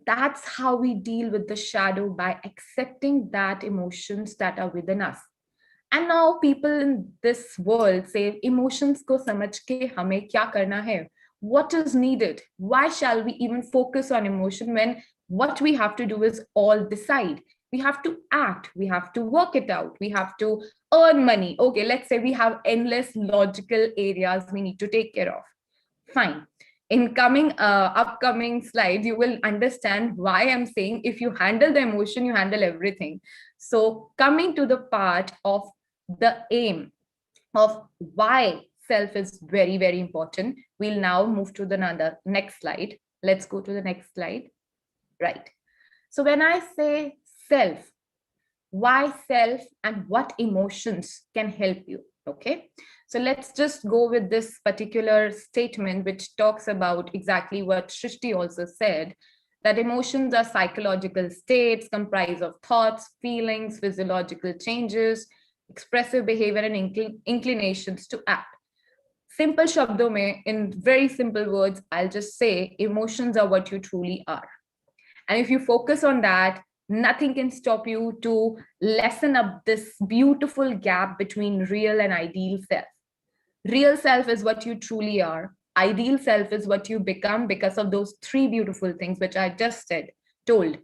that's how we deal with the shadow, by accepting that emotions that are within us. And now people in this world say emotions ko samajh ke hame kya karna hai? What is needed? Why shall we even focus on emotion when what we have to do is all decide? We have to act, we have to work it out, we have to earn money. Okay, let's say we have endless logical areas we need to take care of. Fine. In upcoming slides, you will understand why I'm saying if you handle the emotion, you handle everything. So coming to the part of the aim of why self is very, very important, we'll now move to the next slide. Let's go to the next slide. Right. So when I say self, why self and what emotions can help you? Okay, so let's just go with this particular statement, which talks about exactly what Shrishti also said, that emotions are psychological states comprised of thoughts, feelings, physiological changes, expressive behavior, and inclinations to act. Simple shabdon mein, in very simple words, I'll just say emotions are what you truly are. And if you focus on that, nothing can stop you to lessen up this beautiful gap between real and ideal self. Real self is what you truly are. Ideal self is what you become because of those three beautiful things which I just told.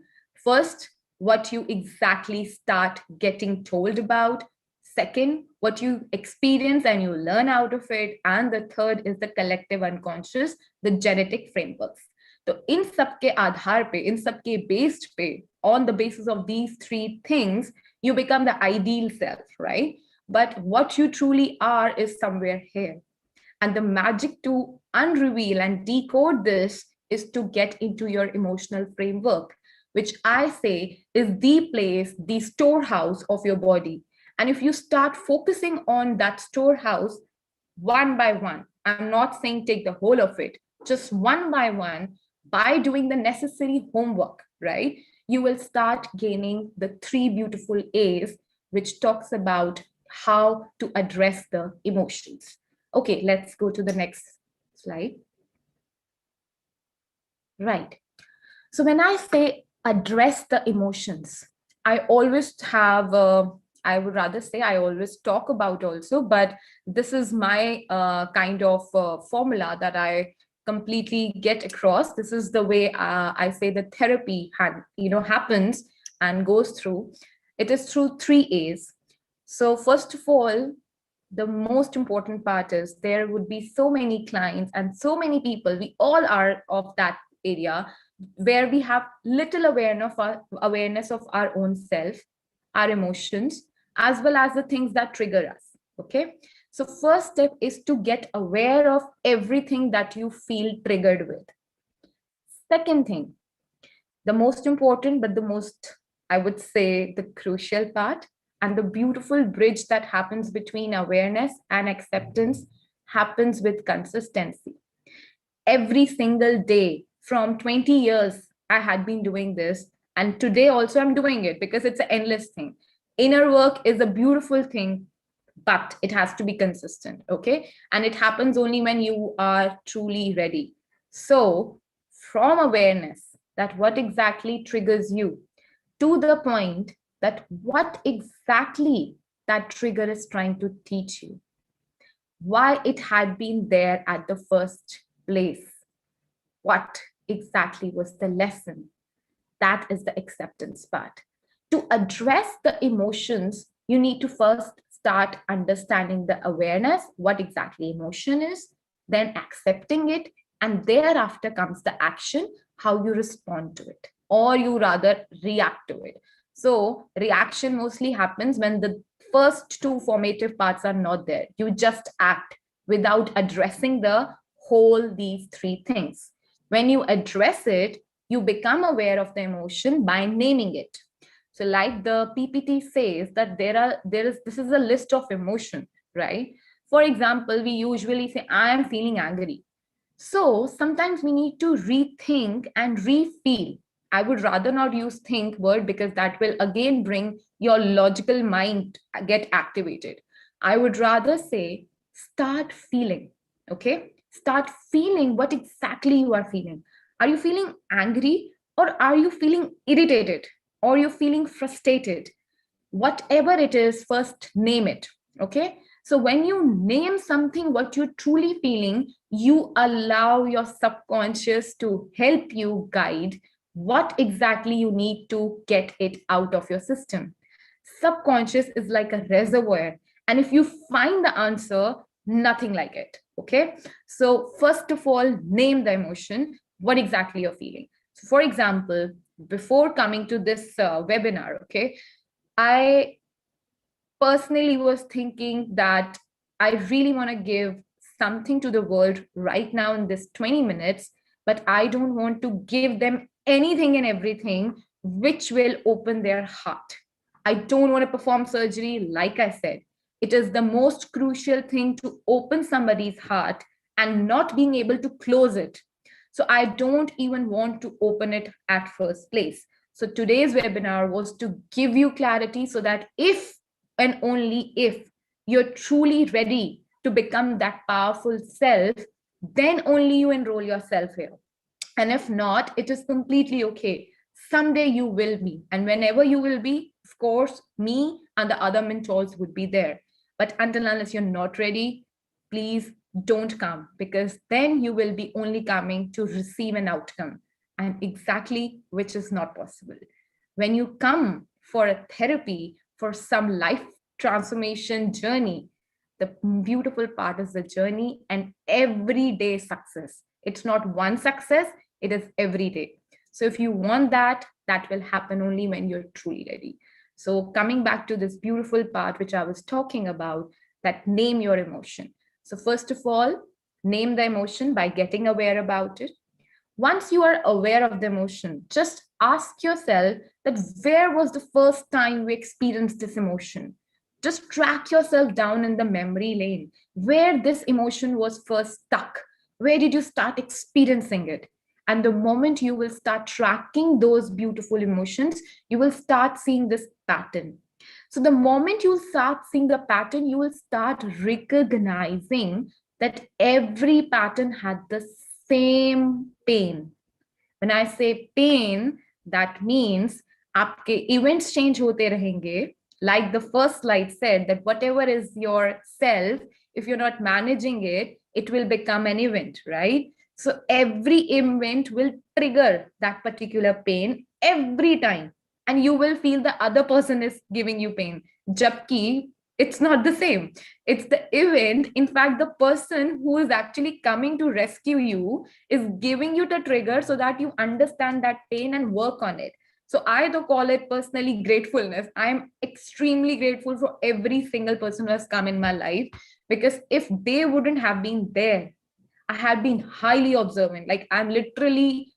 First, what you exactly start getting told about. Second, what you experience and you learn out of it. And the third is the collective unconscious, the genetic frameworks. So in सबके आधार पे, in सबके based पे, on the basis of these three things, you become the ideal self, right? But what you truly are is somewhere here. And the magic to unreveal and decode this is to get into your emotional framework, which I say is the place, the storehouse of your body. And if you start focusing on that storehouse one by one, I'm not saying take the whole of it, just one by one, by doing the necessary homework, right? You will start gaining the three beautiful A's, which talks about how to address the emotions. Okay, let's go to the next slide. Right. So when I say address the emotions, I always have, I would rather say I always talk about also, but this is my kind of formula that I completely get across. This is the way I say the therapy happens and goes through. It is through three A's. So first of all, the most important part is there would be so many clients and so many people, we all are of that area, where we have little awareness of our own self, our emotions, as well as the things that trigger us. Okay, so first step is to get aware of everything that you feel triggered with. Second thing, the most important, but the most, I would say, the crucial part and the beautiful bridge that happens between awareness and acceptance happens with consistency. Every single day from 20 years, I had been doing this. And today also I'm doing it because it's an endless thing. Inner work is a beautiful thing, but it has to be consistent, okay? And it happens only when you are truly ready. So from awareness that what exactly triggers you, to the point that what exactly that trigger is trying to teach you, why it had been there at the first place, what exactly was the lesson. That is the acceptance part. To address the emotions, you need to first start understanding the awareness, what exactly emotion is, then accepting it, and thereafter comes the action, how you respond to it, or you rather react to it. So reaction mostly happens when the first two formative parts are not there. You just act without addressing the whole these three things. When you address it, you become aware of the emotion by naming it. So like the PPT says that this is a list of emotion, right? For example, we usually say, I am feeling angry. So sometimes we need to rethink and refeel. I would rather not use think word because that will again bring your logical mind get activated. I would rather say start feeling, okay? Start feeling what exactly you are feeling. Are you feeling angry, or are you feeling irritated, or you're feeling frustrated? Whatever it is, first name it, okay? So when you name something what you're truly feeling, you allow your subconscious to help you guide what exactly you need to get it out of your system. Subconscious is like a reservoir, and if you find the answer, nothing like it, okay? So first of all, name the emotion, what exactly you're feeling. So for example, before coming to this webinar, okay, I personally was thinking that I really want to give something to the world right now in this 20 minutes, but I don't want to give them anything and everything which will open their heart. I don't want to perform surgery, like I said. It is the most crucial thing to open somebody's heart and not being able to close it. So I don't even want to open it at first place. So today's webinar was to give you clarity so that if and only if you're truly ready to become that powerful self, then only you enroll yourself here. And if not, it is completely okay. Someday you will be. And whenever you will be, of course, me and the other mentors would be there. But until unless you're not ready, please don't come, because then you will be only coming to receive an outcome, and exactly which is not possible. When you come for a therapy, for some life transformation journey, the beautiful part is the journey and everyday success. It's not one success, it is every day. So if you want that, that will happen only when you're truly ready. So coming back to this beautiful part which I was talking about, that name your emotion. So first of all, name the emotion by getting aware about it. Once you are aware of the emotion, just ask yourself that where was the first time we experienced this emotion? Just track yourself down in the memory lane where this emotion was first stuck. Where did you start experiencing it? And the moment you will start tracking those beautiful emotions, you will start seeing this pattern. So the moment you start seeing the pattern, you will start recognizing that every pattern had the same pain. When I say pain, that means आपके events change होते रहेंगे. Like the first slide said, that whatever is your self, if you're not managing it, it will become an event, right? So every event will trigger that particular pain every time, and you will feel the other person is giving you pain. Jabki, it's not the same. It's the event. In fact, the person who is actually coming to rescue you is giving you the trigger so that you understand that pain and work on it. So I do call it personally gratefulness. I'm extremely grateful for every single person who has come in my life, because if they wouldn't have been there, I had been highly observant. Like I'm literally,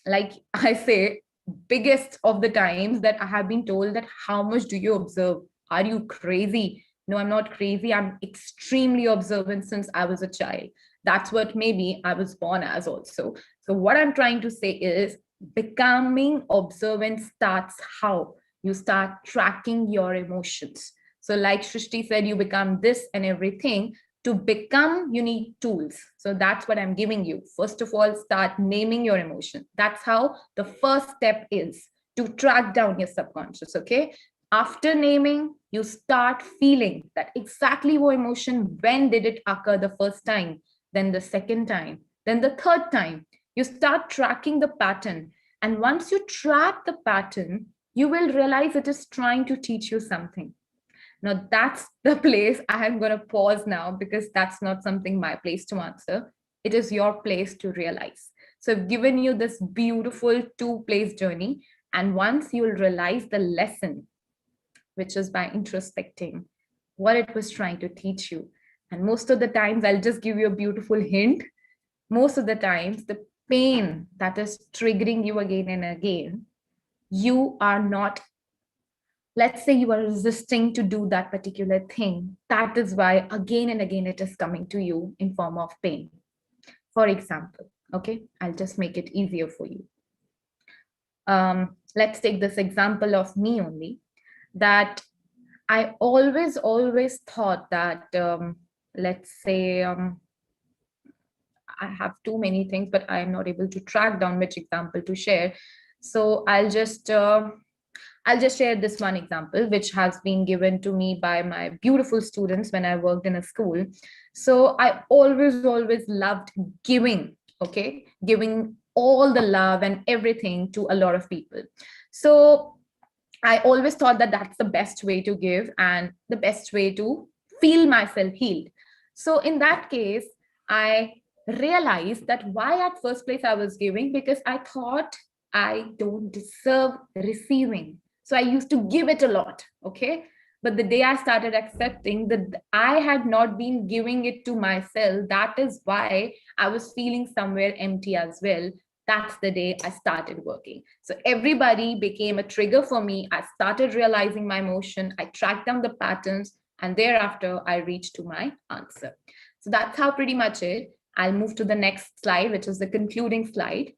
like I say, biggest of the times that I have been told that how much do you observe? Are you crazy? No, I'm not crazy. I'm extremely observant since I was a child. That's what maybe I was born as also. So what I'm trying to say is becoming observant starts how? You start tracking your emotions. So like Shrishti said, you become this and everything. To become, you need tools. So that's what I'm giving you. First of all, start naming your emotion. That's how the first step is to track down your subconscious, okay? After naming, you start feeling that exactly what emotion, when did it occur the first time, then the second time, then the third time. You start tracking the pattern. And once you track the pattern, you will realize it is trying to teach you something. Now, that's the place I am going to pause now, because that's not something my place to answer. It is your place to realize. So I've given you this beautiful two-place journey. And once you'll realize the lesson, which is by introspecting what it was trying to teach you. And most of the times, I'll just give you a beautiful hint. Most of the times, the pain that is triggering you again and again, you are not, let's say you are resisting to do that particular thing. That is why again and again it is coming to you in form of pain. For example, okay, I'll just make it easier for you. Let's take this example of me only, that I always thought that, let's say, I have too many things, but I'm not able to track down which example to share. So I'll just share this one example, which has been given to me by my beautiful students when I worked in a school. So I always loved giving, okay, giving all the love and everything to a lot of people. So I always thought that that's the best way to give and the best way to feel myself healed. So in that case, I realized that why at first place I was giving, because I thought I don't deserve receiving. So I used to give it a lot, okay? But the day I started accepting that I had not been giving it to myself, that is why I was feeling somewhere empty as well. That's the day I started working. So everybody became a trigger for me. I started realizing my emotion. I tracked down the patterns, and thereafter I reached to my answer. So that's how pretty much it. I'll move to the next slide, which is the concluding slide.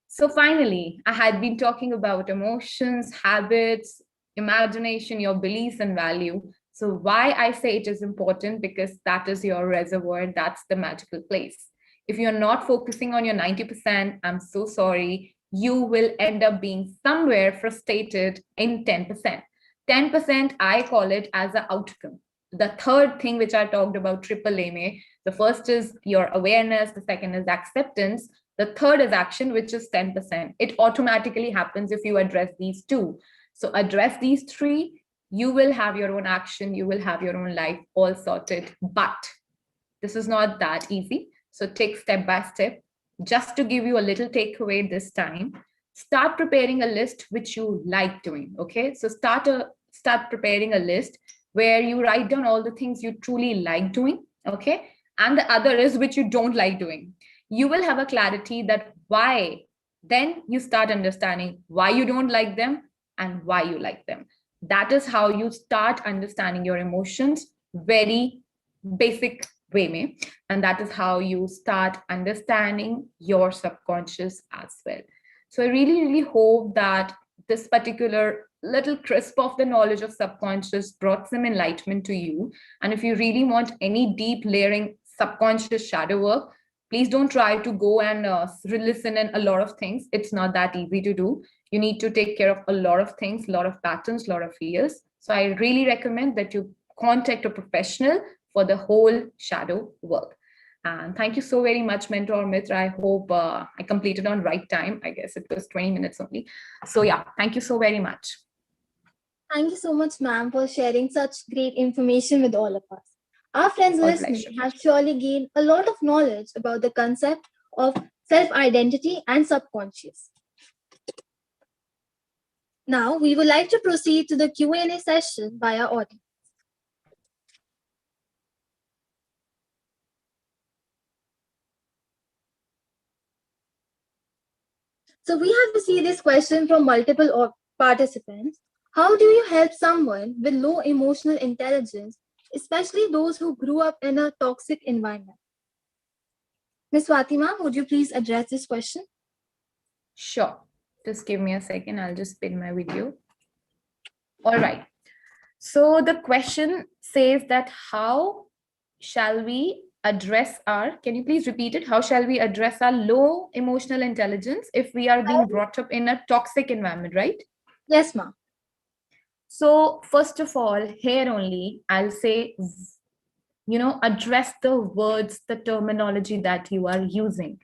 So finally, I had been talking about emotions, habits, imagination, your beliefs and value. So why I say it is important, because that is your reservoir, that's the magical place. If you're not focusing on your 90%, I'm so sorry, you will end up being somewhere frustrated in 10%. 10%, I call it as an outcome. The third thing which I talked about, triple AMA, the first is your awareness, the second is acceptance, the third is action, which is 10%. It automatically happens if you address these two. So address these three, you will have your own action, you will have your own life all sorted. But this is not that easy. So take step by step. Just to give you a little takeaway this time, start preparing a list which you like doing, okay? So start preparing a list where you write down all the things you truly like doing, okay? And the other is which you don't like doing. You will have a clarity that why. Then you start understanding why you don't like them and why you like them. That is how you start understanding your emotions, very basic way में. And that is how you start understanding your subconscious as well. So I really hope that this particular little crisp of the knowledge of subconscious brought some enlightenment to you. And if you really want any deep layering subconscious shadow work, please don't try to go and listen in a lot of things. It's not that easy to do. You need to take care of a lot of things, a lot of patterns, a lot of fears. So I really recommend that you contact a professional for the whole shadow work. And thank you so very much, MentorMitr. I hope I completed on right time. I guess it was 20 minutes only. So yeah, thank you so very much. Thank you so much, ma'am, for sharing such great information with all of us. Our friends listening have surely gained a lot of knowledge about the concept of self-identity and subconscious. Now, we would like to proceed to the Q&A session by our audience. So we have received this question from multiple participants. How do you help someone with low emotional intelligence, especially those who grew up in a toxic environment? Ms. Fatima, would you please address this question? Sure. Just give me a second. I'll just spin my video. All right. So the question says that how shall we address our, can you please repeat it? How shall we address our low emotional intelligence if we are being brought up in a toxic environment, right? Yes, ma'am. So first of all, here only, I'll say, address the words, the terminology that you are using.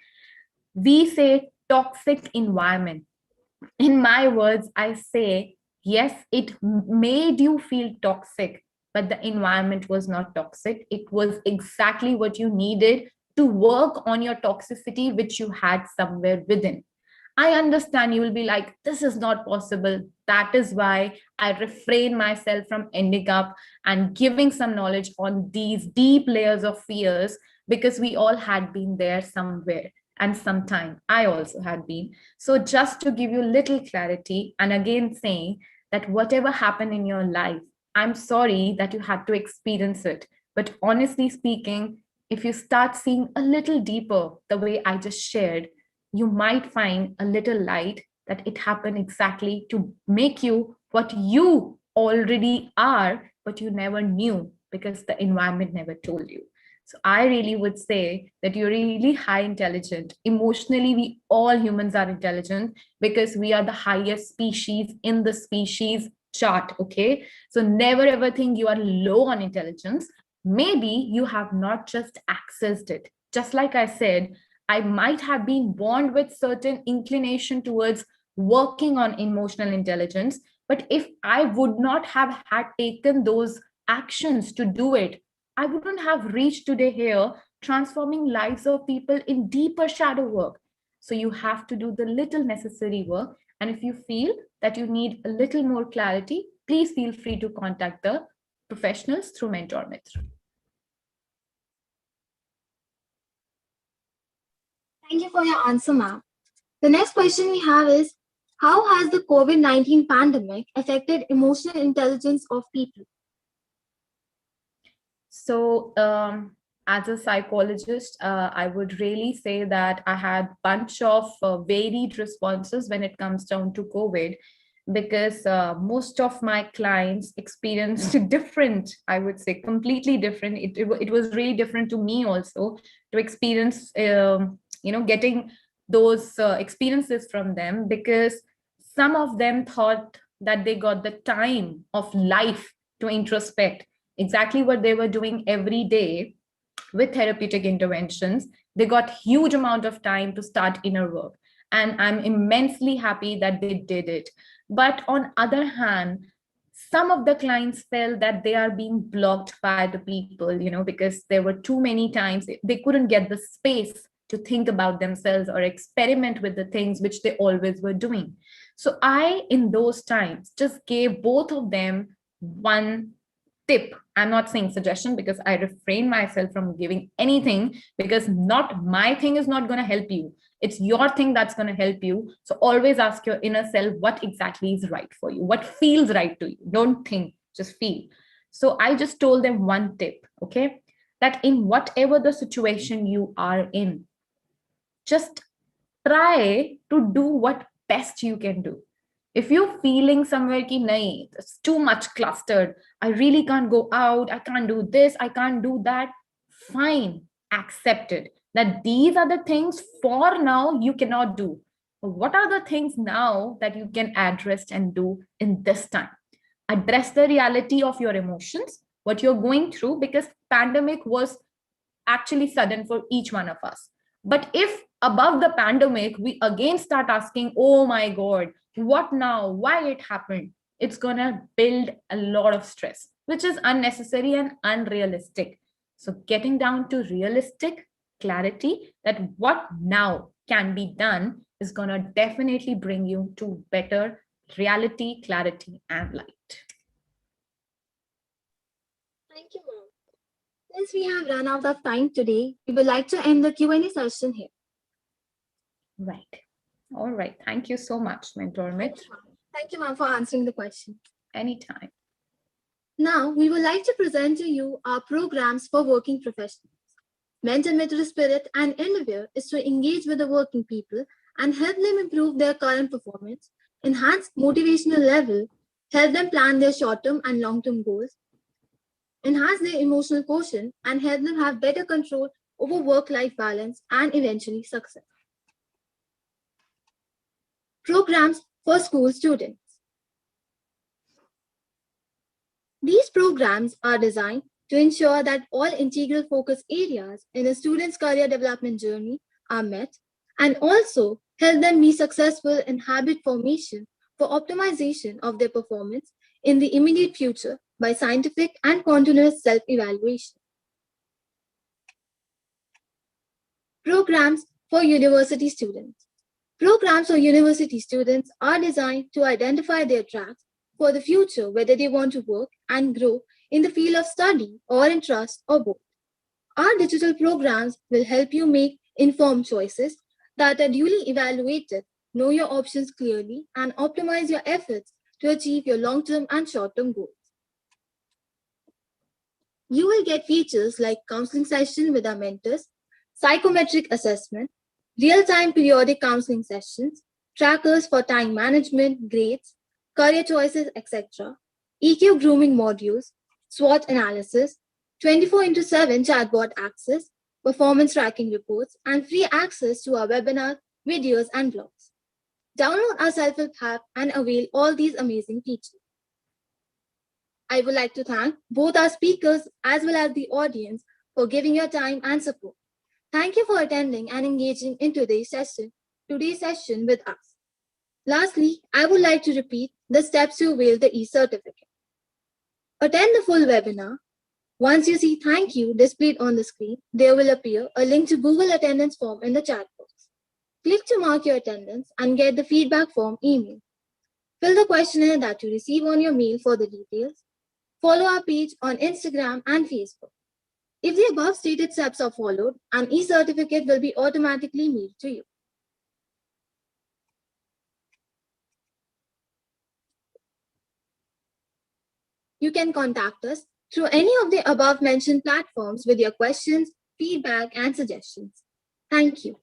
We say toxic environment. In my words, I say, yes, it made you feel toxic, but the environment was not toxic. It was exactly what you needed to work on your toxicity, which you had somewhere within. I understand you will be like, this is not possible. That is why I refrain myself from ending up and giving some knowledge on these deep layers of fears, because we all had been there somewhere and sometime I also had been. So just to give you little clarity, and again saying that whatever happened in your life, I'm sorry that you had to experience it. But honestly speaking, if you start seeing a little deeper, the way I just shared, you might find a little light that it happened exactly to make you what you already are, but you never knew because the environment never told you. So I really would say that you're really high intelligent. Emotionally, we all humans are intelligent because we are the highest species in the species chart. Okay. So never ever think you are low on intelligence. Maybe you have not just accessed it. Just like I said, I might have been born with certain inclination towards working on emotional intelligence. But if I would not have had taken those actions to do it, I wouldn't have reached today here, transforming lives of people in deeper shadow work. So you have to do the little necessary work. And if you feel that you need a little more clarity, please feel free to contact the professionals through MentorMitr. Thank you for your answer, ma'am. The next question we have is, how has the COVID-19 pandemic affected emotional intelligence of people? So as a psychologist, I would really say that I had a bunch of varied responses when it comes down to COVID, because most of my clients experienced different, I would say completely different. It was really different to me also to experience, getting those experiences from them, because some of them thought that they got the time of life to introspect exactly what they were doing every day with therapeutic interventions. They got huge amount of time to start inner work, and I'm immensely happy that they did it. But on other hand, some of the clients felt that they are being blocked by the people, because there were too many times they couldn't get the space to think about themselves or experiment with the things which they always were doing. So I, in those times, just gave both of them one tip. I'm not saying suggestion, because I refrain myself from giving anything, because not my thing is not going to help you. It's your thing that's going to help you. So always ask your inner self what exactly is right for you, what feels right to you. Don't think, just feel. So I just told them one tip, okay, that in whatever the situation you are in, just try to do what best you can do. If you're feeling somewhere ki nahi, it's too much clustered, I really can't go out, I can't do this, I can't do that, fine, accept it. That these are the things for now you cannot do. What are the things now that you can address and do in this time? Address the reality of your emotions, what you're going through, because pandemic was actually sudden for each one of us. But if above the pandemic, we again start asking, oh my God, what now? Why it happened? It's going to build a lot of stress, which is unnecessary and unrealistic. So getting down to realistic clarity that what now can be done is going to definitely bring you to better reality, clarity, and light. Thank you, ma'am. Since we have run out of time today, we would like to end the Q&A session here. Right. All right. Thank you so much, MentorMitr. Thank you, ma'am, for answering the question. anytime. Now, we would like to present to you our programs for working professionals. MentorMitr spirit and endeavor is to engage with the working people and help them improve their current performance, enhance motivational level, help them plan their short-term and long-term goals, enhance their emotional quotient, and help them have better control over work-life balance and eventually success. Programs for school students. These programs are designed to ensure that all integral focus areas in a student's career development journey are met and also help them be successful in habit formation for optimization of their performance in the immediate future by scientific and continuous self-evaluation. Programs for university students. Programs for university students are designed to identify their tracks for the future, whether they want to work and grow in the field of study or in trust or both. Our digital programs will help you make informed choices that are duly evaluated, know your options clearly, and optimize your efforts to achieve your long-term and short-term goals. You will get features like counseling session with our mentors, psychometric assessment, real-time periodic counseling sessions, trackers for time management, grades, career choices, etc., EQ grooming modules, SWOT analysis, 24/7 chatbot access, performance tracking reports, and free access to our webinar, videos, and blogs. Download our self-help app and avail all these amazing features. I would like to thank both our speakers as well as the audience for giving your time and support. Thank you for attending and engaging in today's session with us. Lastly, I would like to repeat the steps to avail the e-certificate. Attend the full webinar. Once you see "thank you" displayed on the screen, there will appear a link to Google attendance form in the chat box. Click to mark your attendance and get the feedback form email. Fill the questionnaire that you receive on your mail for the details. Follow our page on Instagram and Facebook. If the above stated steps are followed, an e-certificate will be automatically mailed to you. You can contact us through any of the above mentioned platforms with your questions, feedback, and suggestions. Thank you.